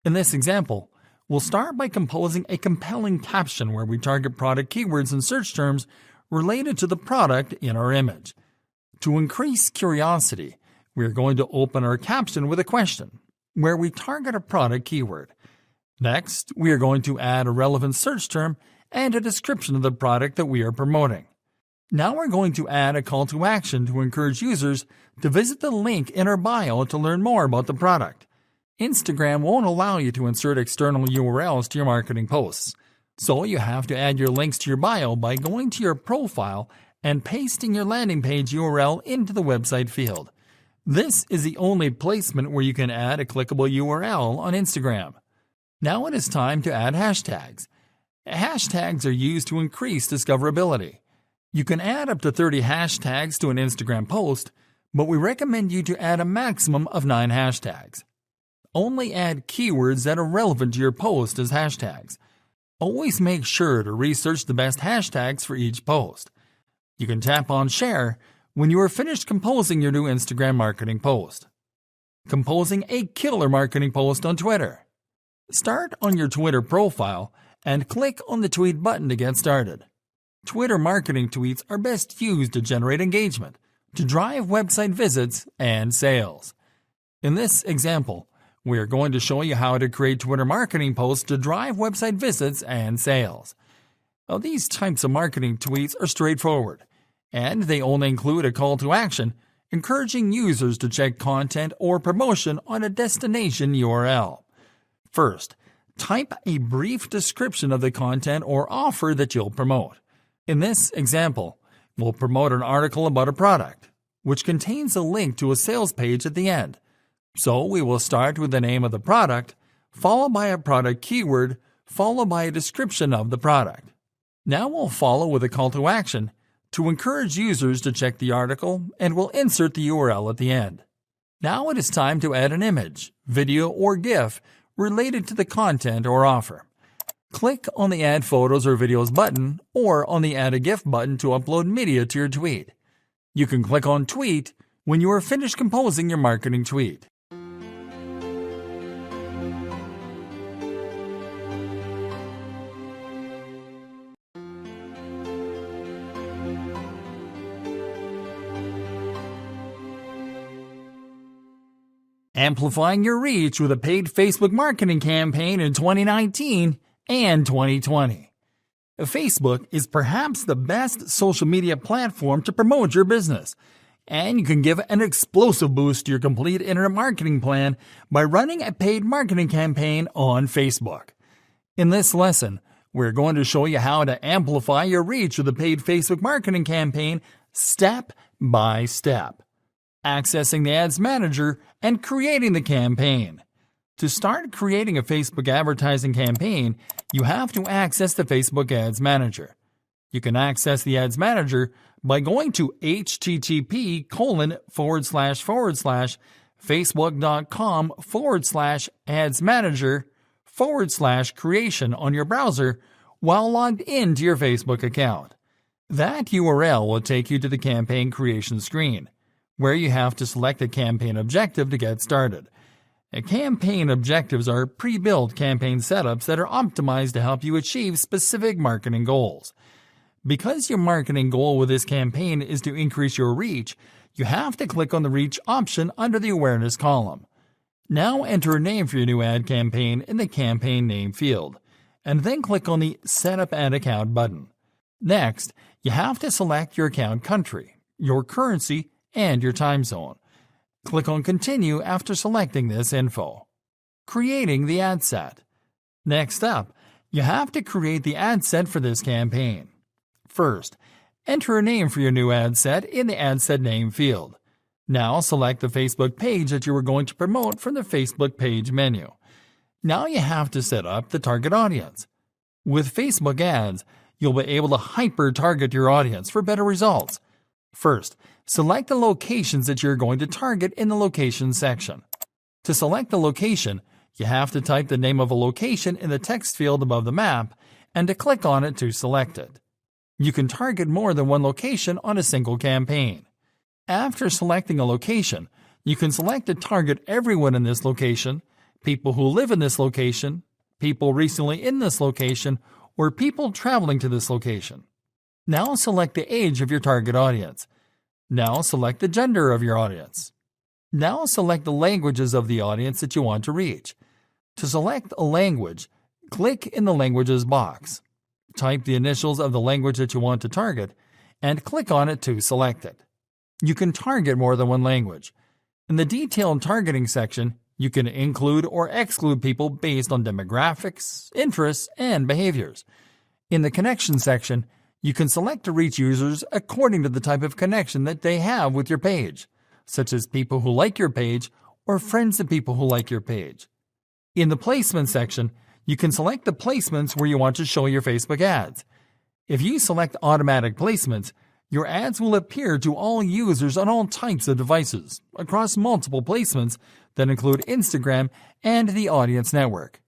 In this example, we'll start by composing a compelling caption where we target product keywords and search terms related to the product in our image. To increase curiosity, we are going to open our caption with a question, where we target a product keyword. Next, we are going to add a relevant search term and a description of the product that we are promoting. Now we're going to add a call to action to encourage users to visit the link in our bio to learn more about the product. Instagram won't allow you to insert external URLs to your marketing posts, so you have to add your links to your bio by going to your profile and pasting your landing page URL into the website field. This is the only placement where you can add a clickable URL on Instagram. Now it is time to add hashtags. Hashtags are used to increase discoverability. You can add up to 30 hashtags to an Instagram post, but we recommend you to add a maximum of 9 hashtags. Only add keywords that are relevant to your post as hashtags. Always make sure to research the best hashtags for each post. You can tap on Share when you are finished composing your new Instagram marketing post. Composing a killer marketing post on Twitter. Start on your Twitter profile and click on the tweet button to get started. Twitter marketing tweets are best used to generate engagement, to drive website visits and sales. In this example, we are going to show you how to create Twitter marketing posts to drive website visits and sales. Now, these types of marketing tweets are straightforward, and they only include a call to action, encouraging users to check content or promotion on a destination URL. First, type a brief description of the content or offer that you'll promote. In this example, we'll promote an article about a product, which contains a link to a sales page at the end. So we will start with the name of the product, followed by a product keyword, followed by a description of the product. Now we'll follow with a call to action to encourage users to check the article, and we'll insert the URL at the end. Now it is time to add an image, video, or GIF related to the content or offer. Click on the Add Photos or Videos button or on the Add a GIF button to upload media to your tweet. You can click on Tweet when you are finished composing your marketing tweet. Amplifying your reach with a paid Facebook marketing campaign in 2019 and 2020. Facebook is perhaps the best social media platform to promote your business, and you can give an explosive boost to your complete internet marketing plan by running a paid marketing campaign on Facebook. In this lesson, we're going to show you how to amplify your reach with a paid Facebook marketing campaign step by step. Accessing the Ads Manager and creating the campaign. To start creating a Facebook advertising campaign, you have to access the Facebook Ads Manager. You can access the Ads Manager by going to http://facebook.com/adsmanager/creation on your browser while logged into your Facebook account. That URL will take you to the campaign creation screen, where you have to select a campaign objective to get started. Campaign objectives are pre-built campaign setups that are optimized to help you achieve specific marketing goals. Because your marketing goal with this campaign is to increase your reach, you have to click on the Reach option under the Awareness column. Now enter a name for your new ad campaign in the Campaign Name field, and then click on the Set Up Ad Account button. Next, you have to select your account country, your currency, and your time zone. Click on Continue after selecting this info. Creating the ad set. Next up, you have to create the ad set for this campaign. First, enter a name for your new ad set in the Ad Set Name field. Now select the Facebook page that you are going to promote from the Facebook page menu. Now you have to set up the target audience. With Facebook ads, you'll be able to hyper-target your audience for better results. First, select the locations that you're going to target in the Location section. To select the location, you have to type the name of a location in the text field above the map and to click on it to select it. You can target more than one location on a single campaign. After selecting a location, you can select to target everyone in this location, people who live in this location, people recently in this location, or people traveling to this location. Now select the age of your target audience. Now select the gender of your audience. Now select the languages of the audience that you want to reach. To select a language, click in the Languages box. Type the initials of the language that you want to target, and click on it to select it. You can target more than one language. In the detailed targeting section, you can include or exclude people based on demographics, interests, and behaviors. In the connection section, you can select to reach users according to the type of connection that they have with your page, such as people who like your page or friends of people who like your page. In the placement section, you can select the placements where you want to show your Facebook ads. If you select automatic placements, your ads will appear to all users on all types of devices across multiple placements that include Instagram and the audience network.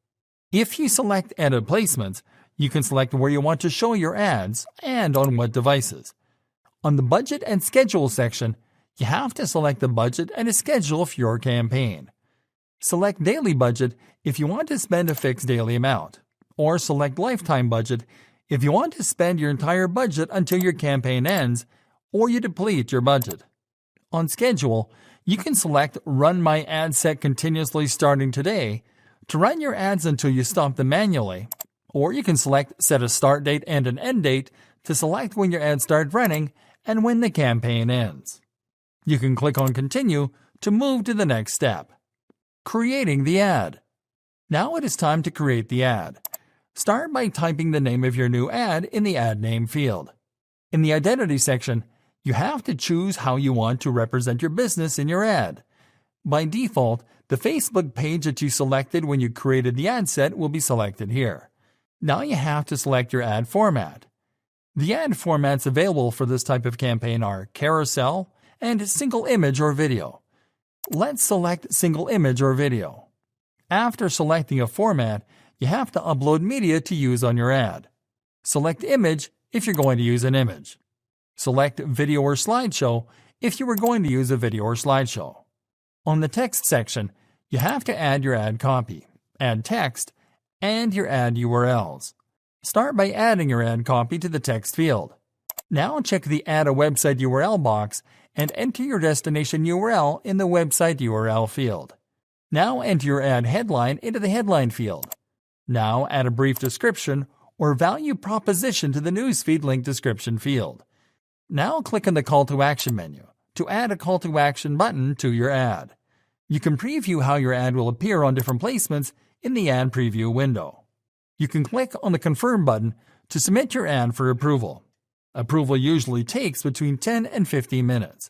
If you select Edit Placements, you can select where you want to show your ads and on what devices. On the Budget and Schedule section, you have to select the budget and a schedule for your campaign. Select Daily Budget if you want to spend a fixed daily amount, or select Lifetime Budget if you want to spend your entire budget until your campaign ends or you deplete your budget. On Schedule, you can select Run My Ad Set Continuously Starting Today to run your ads until you stop them manually, or you can select Set a Start Date and an End Date to select when your ads start running and when the campaign ends. You can click on Continue to move to the next step. Creating the ad. Now it is time to create the ad. Start by typing the name of your new ad in the Ad Name field. In the Identity section, you have to choose how you want to represent your business in your ad. By default, the Facebook page that you selected when you created the ad set will be selected here. Now you have to select your ad format. The ad formats available for this type of campaign are carousel and single image or video. Let's select single image or video. After selecting a format, you have to upload media to use on your ad. Select image if you're going to use an image. Select video or slideshow if you were going to use a video or slideshow. On the text section, you have to add your ad copy, ad text, and your ad URLs. Start by adding your ad copy to the text field. Now check the Add a Website URL box and enter your destination URL in the Website URL field. Now enter your ad headline into the headline field. Now add a brief description or value proposition to the newsfeed link description field. Now click on the Call to Action menu to add a Call to Action button to your ad. You can preview how your ad will appear on different placements in the Ad Preview window. You can click on the Confirm button to submit your ad for approval. Approval usually takes between 10 and 15 minutes.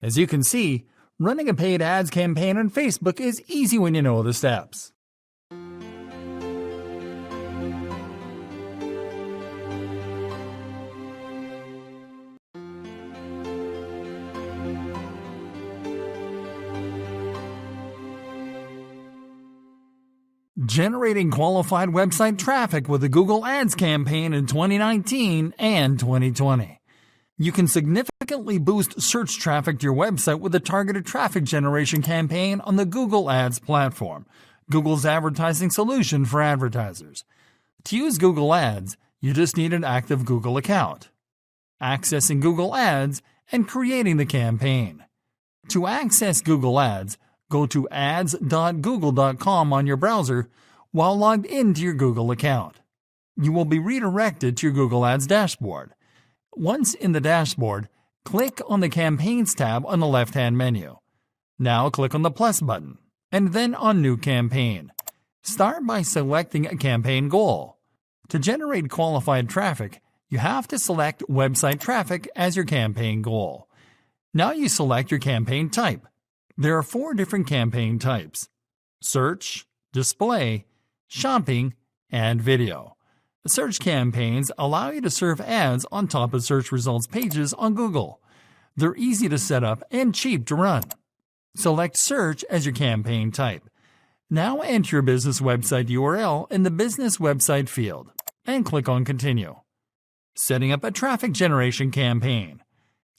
As you can see, running a paid ads campaign on Facebook is easy when you know the steps. Generating qualified website traffic with a Google Ads campaign in 2019 and 2020. You can significantly boost search traffic to your website with a targeted traffic generation campaign on the Google Ads platform, Google's advertising solution for advertisers. To use Google Ads, you just need an active Google account. Accessing Google Ads and creating the campaign. To access Google Ads, go to ads.google.com on your browser while logged into your Google account. You will be redirected to your Google Ads dashboard. Once in the dashboard, click on the Campaigns tab on the left-hand menu. Now click on the plus button, and then on New Campaign. Start by selecting a campaign goal. To generate qualified traffic, you have to select website traffic as your campaign goal. Now you select your campaign type. There are 4 different campaign types: search, display, shopping, and video. Search campaigns allow you to serve ads on top of search results pages on Google. They're easy to set up and cheap to run. Select search as your campaign type. Now enter your business website URL in the business website field and click on Continue. Setting up a traffic generation campaign.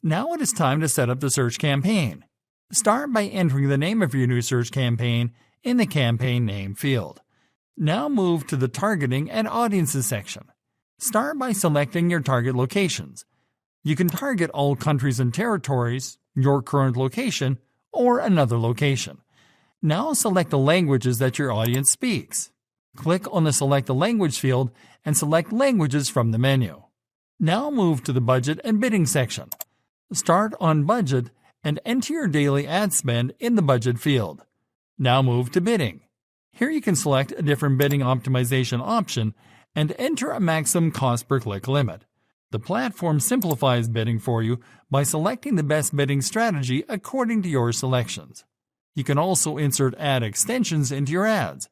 Now it is time to set up the search campaign. Start by entering the name of your new search campaign in the Campaign Name field. Now move to the Targeting and Audiences section. Start by selecting your target locations. You can target all countries and territories, your current location, or another location. Now select the languages that your audience speaks. Click on the Select a Language field and select Languages from the menu. Now move to the Budget and Bidding section. Start on Budget and enter your daily ad spend in the Budget field. Now move to Bidding. Here you can select a different bidding optimization option and enter a maximum cost per click limit. The platform simplifies bidding for you by selecting the best bidding strategy according to your selections. You can also insert ad extensions into your ads.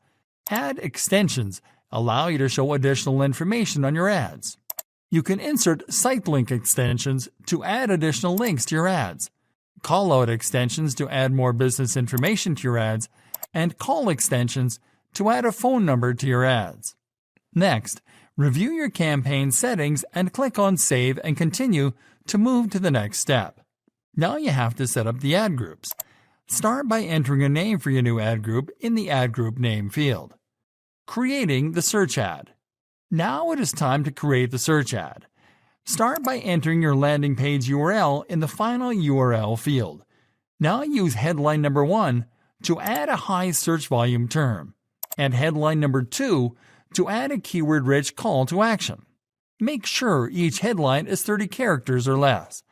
Ad extensions allow you to show additional information on your ads. You can insert site link extensions to add additional links to your ads, call-out extensions to add more business information to your ads, and call extensions to add a phone number to your ads. Next, review your campaign settings and click on Save and Continue to move to the next step. Now you have to set up the ad groups. Start by entering a name for your new ad group in the Ad Group Name field. Creating the search ad. Now it is time to create the search ad. Start by entering your landing page URL in the Final URL field. Now use headline number 1 to add a high search volume term, and headline number 2 to add a keyword-rich call to action. Make sure each headline is 30 characters or less.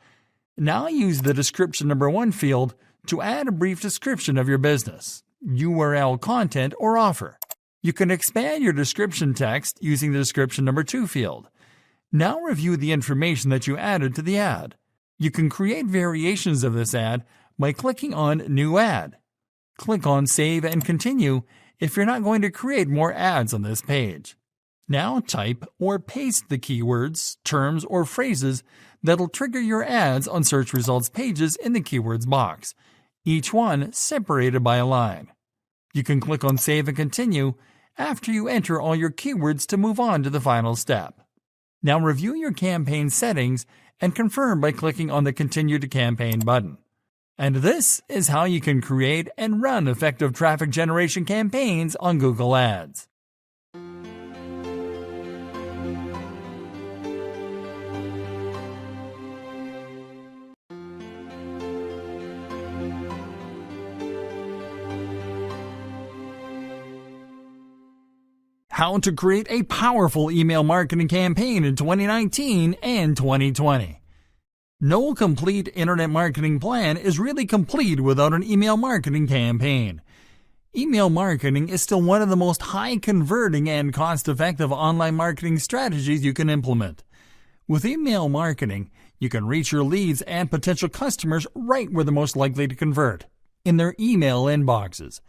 Now use the description number 1 field to add a brief description of your business, URL content, or offer. You can expand your description text using the description number 2 field. Now review the information that you added to the ad. You can create variations of this ad by clicking on New Ad. Click on Save and Continue if you're not going to create more ads on this page. Now type or paste the keywords, terms, or phrases that'll trigger your ads on search results pages in the keywords box, each one separated by a line. You can click on Save and Continue after you enter all your keywords to move on to the final step. Now review your campaign settings and confirm by clicking on the Continue to Campaign button. And this is how you can create and run effective traffic generation campaigns on Google Ads. How to create a powerful email marketing campaign in 2019 and 2020. No complete internet marketing plan is really complete without an email marketing campaign. Email marketing is still one of the most high-converting and cost-effective online marketing strategies you can implement. With email marketing, you can reach your leads and potential customers right where they're most likely to convert, in their email inboxes.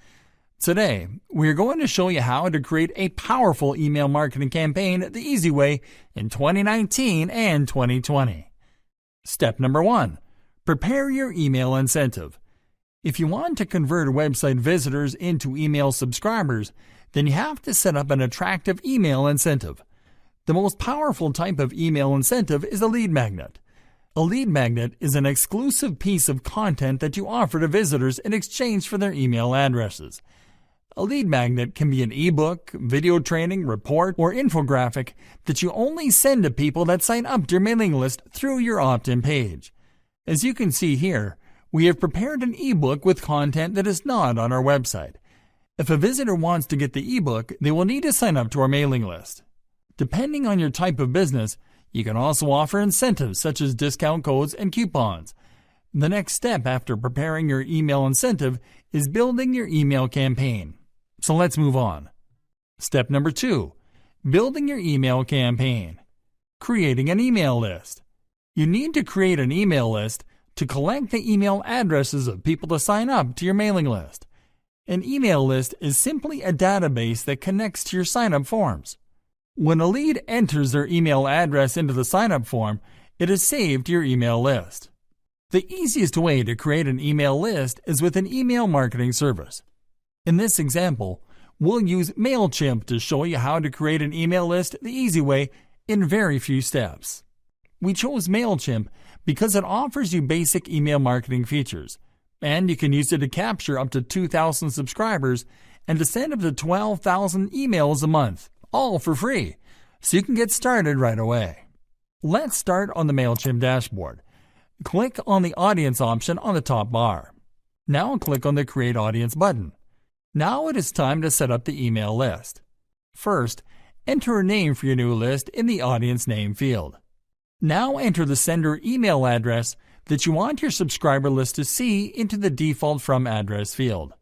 Today, we're going to show you how to create a powerful email marketing campaign the easy way in 2019 and 2020. Step number 1. Prepare your email incentive. If you want to convert website visitors into email subscribers, then you have to set up an attractive email incentive. The most powerful type of email incentive is a lead magnet. A lead magnet is an exclusive piece of content that you offer to visitors in exchange for their email addresses. A lead magnet can be an ebook, video training, report, or infographic that you only send to people that sign up to your mailing list through your opt-in page. As you can see here, we have prepared an ebook with content that is not on our website. If a visitor wants to get the ebook, they will need to sign up to our mailing list. Depending on your type of business, you can also offer incentives such as discount codes and coupons. The next step after preparing your email incentive is building your email campaign. So let's move on. Step number 2. Building your email campaign. Creating an email list. You need to create an email list to collect the email addresses of people to sign up to your mailing list. An email list is simply a database that connects to your sign-up forms. When a lead enters their email address into the sign-up form, it is saved to your email list. The easiest way to create an email list is with an email marketing service. In this example, we'll use MailChimp to show you how to create an email list the easy way in very few steps. We chose MailChimp because it offers you basic email marketing features, and you can use it to capture up to 2,000 subscribers and to send up to 12,000 emails a month, all for free, so you can get started right away. Let's start on the MailChimp dashboard. Click on the Audience option on the top bar. Now click on the Create Audience button. Now it is time to set up the email list. First, enter a name for your new list in the Audience Name field. Now enter the sender email address that you want your subscriber list to see into the default From Address field.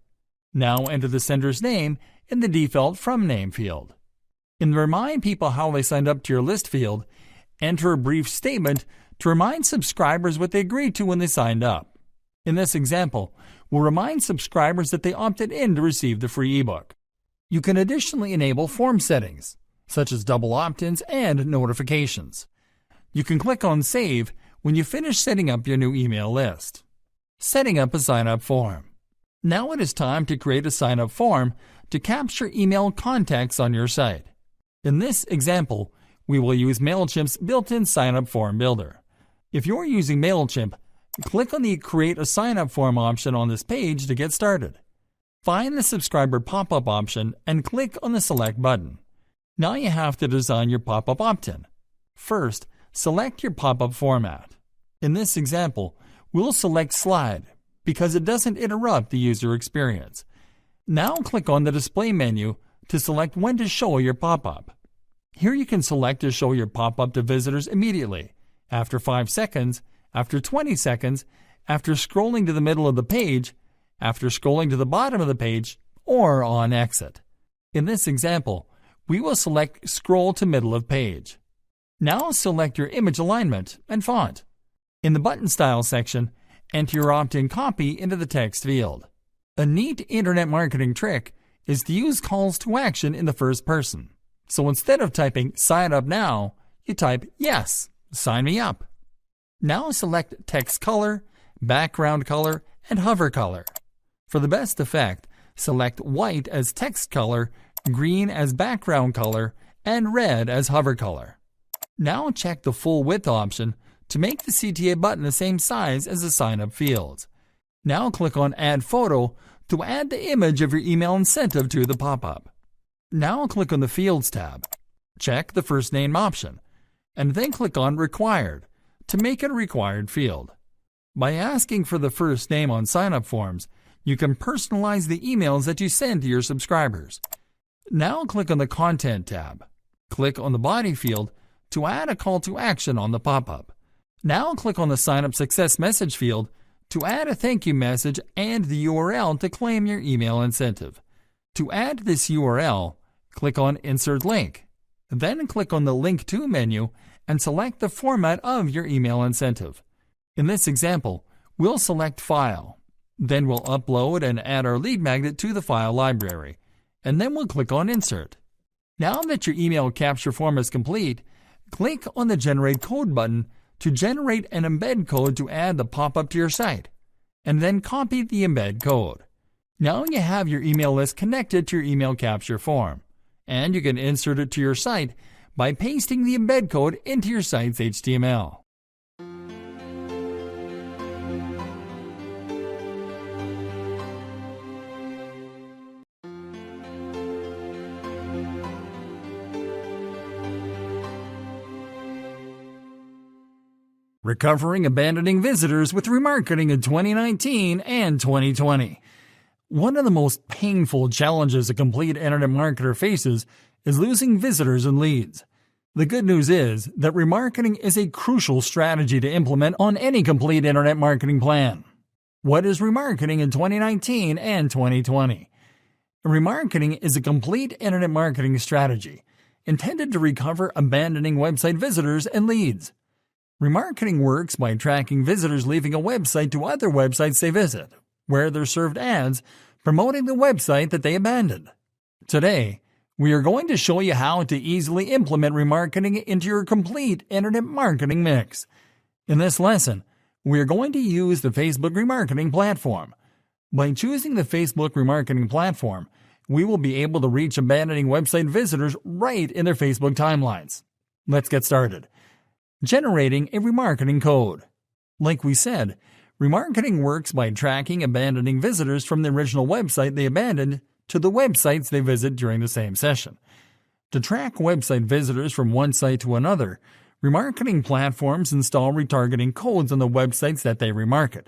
Now enter the sender's name in the default From Name field. In the Remind People How They Signed Up to Your List field, enter a brief statement to remind subscribers what they agreed to when they signed up. In this example, we'll remind subscribers that they opted in to receive the free ebook. You can additionally enable form settings, such as double opt-ins and notifications. You can click on Save when you finish setting up your new email list. Setting up a sign-up form. Now it is time to create a sign-up form to capture email contacts on your site. In this example, we will use MailChimp's built-in sign-up form builder. If you're using MailChimp, click on the Create a Sign-up Form option on this page to get started. Find the subscriber pop-up option and click on the Select button. Now you have to design your pop-up opt-in. First, select your pop-up format. In this example, we'll select Slide because it doesn't interrupt the user experience. Now click on the Display menu to select when to show your pop-up. Here you can select to show your pop-up to visitors immediately, after 5 seconds, after 20 seconds, after scrolling to the middle of the page, after scrolling to the bottom of the page, or on exit. In this example, we will select Scroll to Middle of Page. Now select your image alignment and font. In the Button Style section, enter your opt-in copy into the text field. A neat internet marketing trick is to use calls to action in the first person. So instead of typing "Sign up now," you type "Yes, sign me up." Now select text color, background color, and hover color. For the best effect, select white as text color, green as background color, and red as hover color. Now check the full width option to make the CTA button the same size as the sign-up fields. Now click on Add Photo to add the image of your email incentive to the pop-up. Now click on the Fields tab. Check the first name option, and then click on Required to make it a required field. By asking for the first name on sign-up forms, you can personalize the emails that you send to your subscribers. Now click on the Content tab. Click on the Body field to add a call to action on the pop-up. Now click on the Sign Up Success Message field to add a thank you message and the URL to claim your email incentive. To add this URL, click on Insert Link. Then click on the Link To menu and select the format of your email incentive. In this example, we'll select File. Then we'll upload and add our lead magnet to the file library. And then we'll click on Insert. Now that your email capture form is complete, click on the Generate Code button to generate an embed code to add the pop-up to your site, and then copy the embed code. Now you have your email list connected to your email capture form, and you can insert it to your site by pasting the embed code into your site's HTML. Recovering abandoning visitors with remarketing in 2019 and 2020. One of the most painful challenges a complete internet marketer faces is losing visitors and leads. The good news is that remarketing is a crucial strategy to implement on any complete internet marketing plan. What is remarketing in 2019 and 2020? Remarketing is a complete internet marketing strategy intended to recover abandoning website visitors and leads. Remarketing works by tracking visitors leaving a website to other websites they visit, where they're served ads promoting the website that they abandoned. Today, we are going to show you how to easily implement remarketing into your complete internet marketing mix. In this lesson, we are going to use the Facebook remarketing platform. By choosing the Facebook remarketing platform, we will be able to reach abandoning website visitors right in their Facebook timelines. Let's get started. Generating a remarketing code. Like we said, remarketing works by tracking abandoning visitors from the original website they abandoned to the websites they visit during the same session. To track website visitors from one site to another, remarketing platforms install retargeting codes on the websites that they remarket.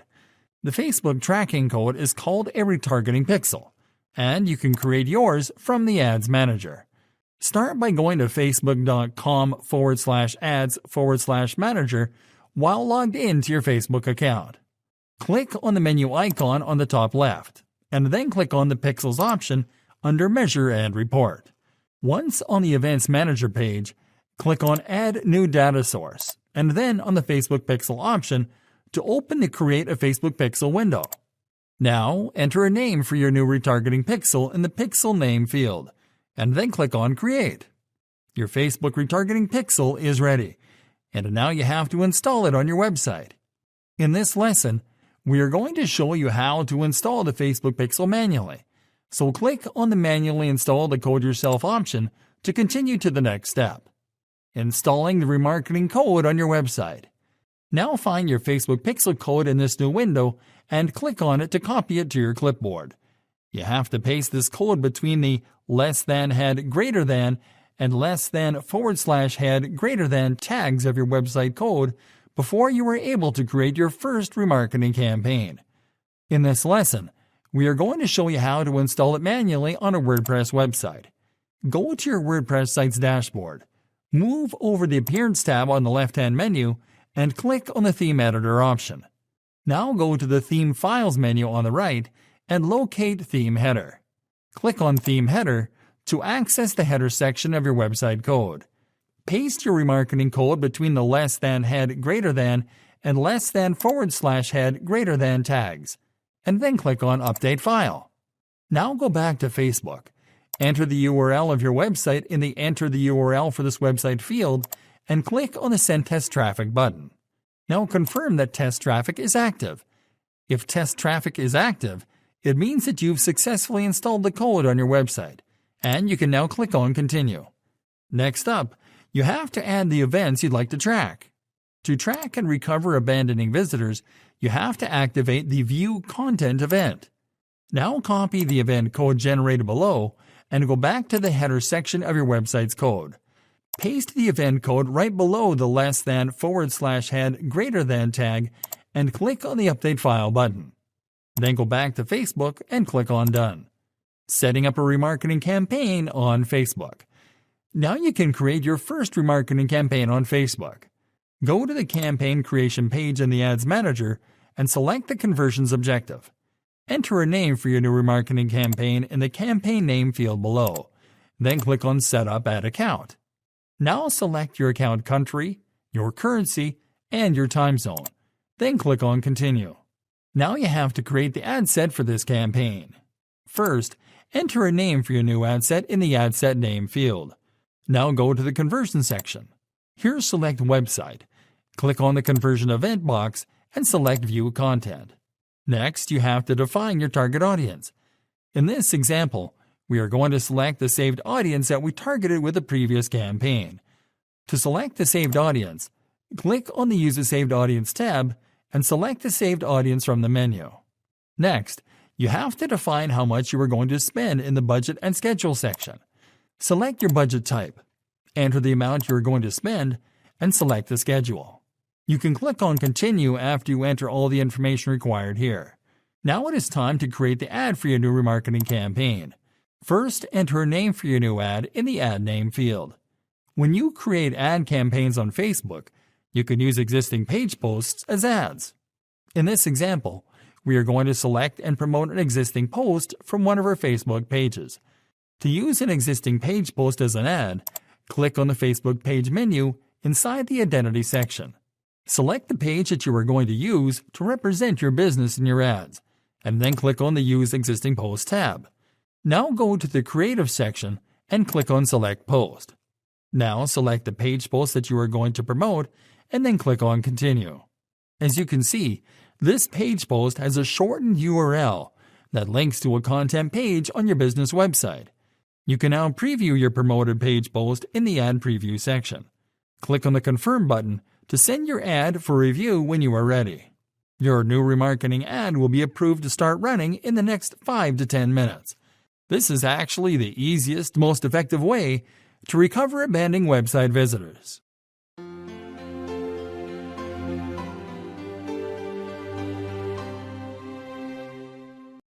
The Facebook tracking code is called a retargeting pixel, and you can create yours from the Ads Manager. Start by going to facebook.com/ads/manager while logged into your Facebook account. Click on the menu icon on the top left, and then click on the Pixels option under Measure and Report. Once on the Events Manager page, click on Add New Data Source, and then on the Facebook Pixel option to open the Create a Facebook Pixel window. Now, enter a name for your new retargeting pixel in the Pixel Name field, and then click on Create. Your Facebook retargeting pixel is ready, and now you have to install it on your website. In this lesson, we are going to show you how to install the Facebook pixel manually. So click on the Manually Install the Code Yourself option to continue to the next step. Installing the remarketing code on your website. Now find your Facebook pixel code in this new window and click on it to copy it to your clipboard. You have to paste this code between the >head greater than and >head greater than tags of your website code before you are able to create your first remarketing campaign. In this lesson, we are going to show you how to install it manually on a WordPress website. Go to your WordPress site's dashboard, move over the Appearance tab on the left-hand menu, and click on the Theme Editor option. Now go to the Theme Files menu on the right and locate Theme Header. Click on Theme Header to access the header section of your website code. Paste your remarketing code between the >head greater than and >head greater than tags, and then click on Update File. Now go back to Facebook. Enter the URL of your website in the Enter the URL for this website field and click on the Send Test Traffic button. Now confirm that test traffic is active. If test traffic is active, it means that you've successfully installed the code on your website, and you can now click on Continue. Next up, you have to add the events you'd like to track. To track and recover abandoning visitors, you have to activate the View Content event. Now copy the event code generated below and go back to the header section of your website's code. Paste the event code right below the >head greater than tag and click on the Update File button. Then go back to Facebook and click on Done. Setting up a remarketing campaign on Facebook. Now you can create your first remarketing campaign on Facebook. Go to the campaign creation page in the Ads Manager and select the conversions objective. Enter a name for your new remarketing campaign in the Campaign Name field below. Then click on Set Up Ad Account. Now select your account country, your currency, and your time zone. Then click on Continue. Now you have to create the ad set for this campaign. First, enter a name for your new ad set in the Ad Set Name field. Now go to the Conversion section. Here select Website. Click on the Conversion Event box and select View Content. Next, you have to define your target audience. In this example, we are going to select the saved audience that we targeted with the previous campaign. To select the saved audience, click on the Use a Saved Audience tab and select the saved audience from the menu. Next, you have to define how much you are going to spend in the Budget and Schedule section. Select your budget type, enter the amount you are going to spend, and select the schedule. You can click on Continue after you enter all the information required here. Now it is time to create the ad for your new remarketing campaign. First, enter a name for your new ad in the Ad Name field. When you create ad campaigns on Facebook, you can use existing page posts as ads. In this example, we are going to select and promote an existing post from one of our Facebook pages. To use an existing page post as an ad, click on the Facebook page menu inside the Identity section. Select the page that you are going to use to represent your business in your ads, and then click on the Use Existing Post tab. Now go to the Creative section and click on Select Post. Now select the page post that you are going to promote and then click on Continue. As you can see, this page post has a shortened URL that links to a content page on your business website. You can now preview your promoted page post in the Ad Preview section. Click on the Confirm button to send your ad for review when you are ready. Your new remarketing ad will be approved to start running in the next 5 to 10 minutes. This is actually the easiest, most effective way to recover abandoned website visitors.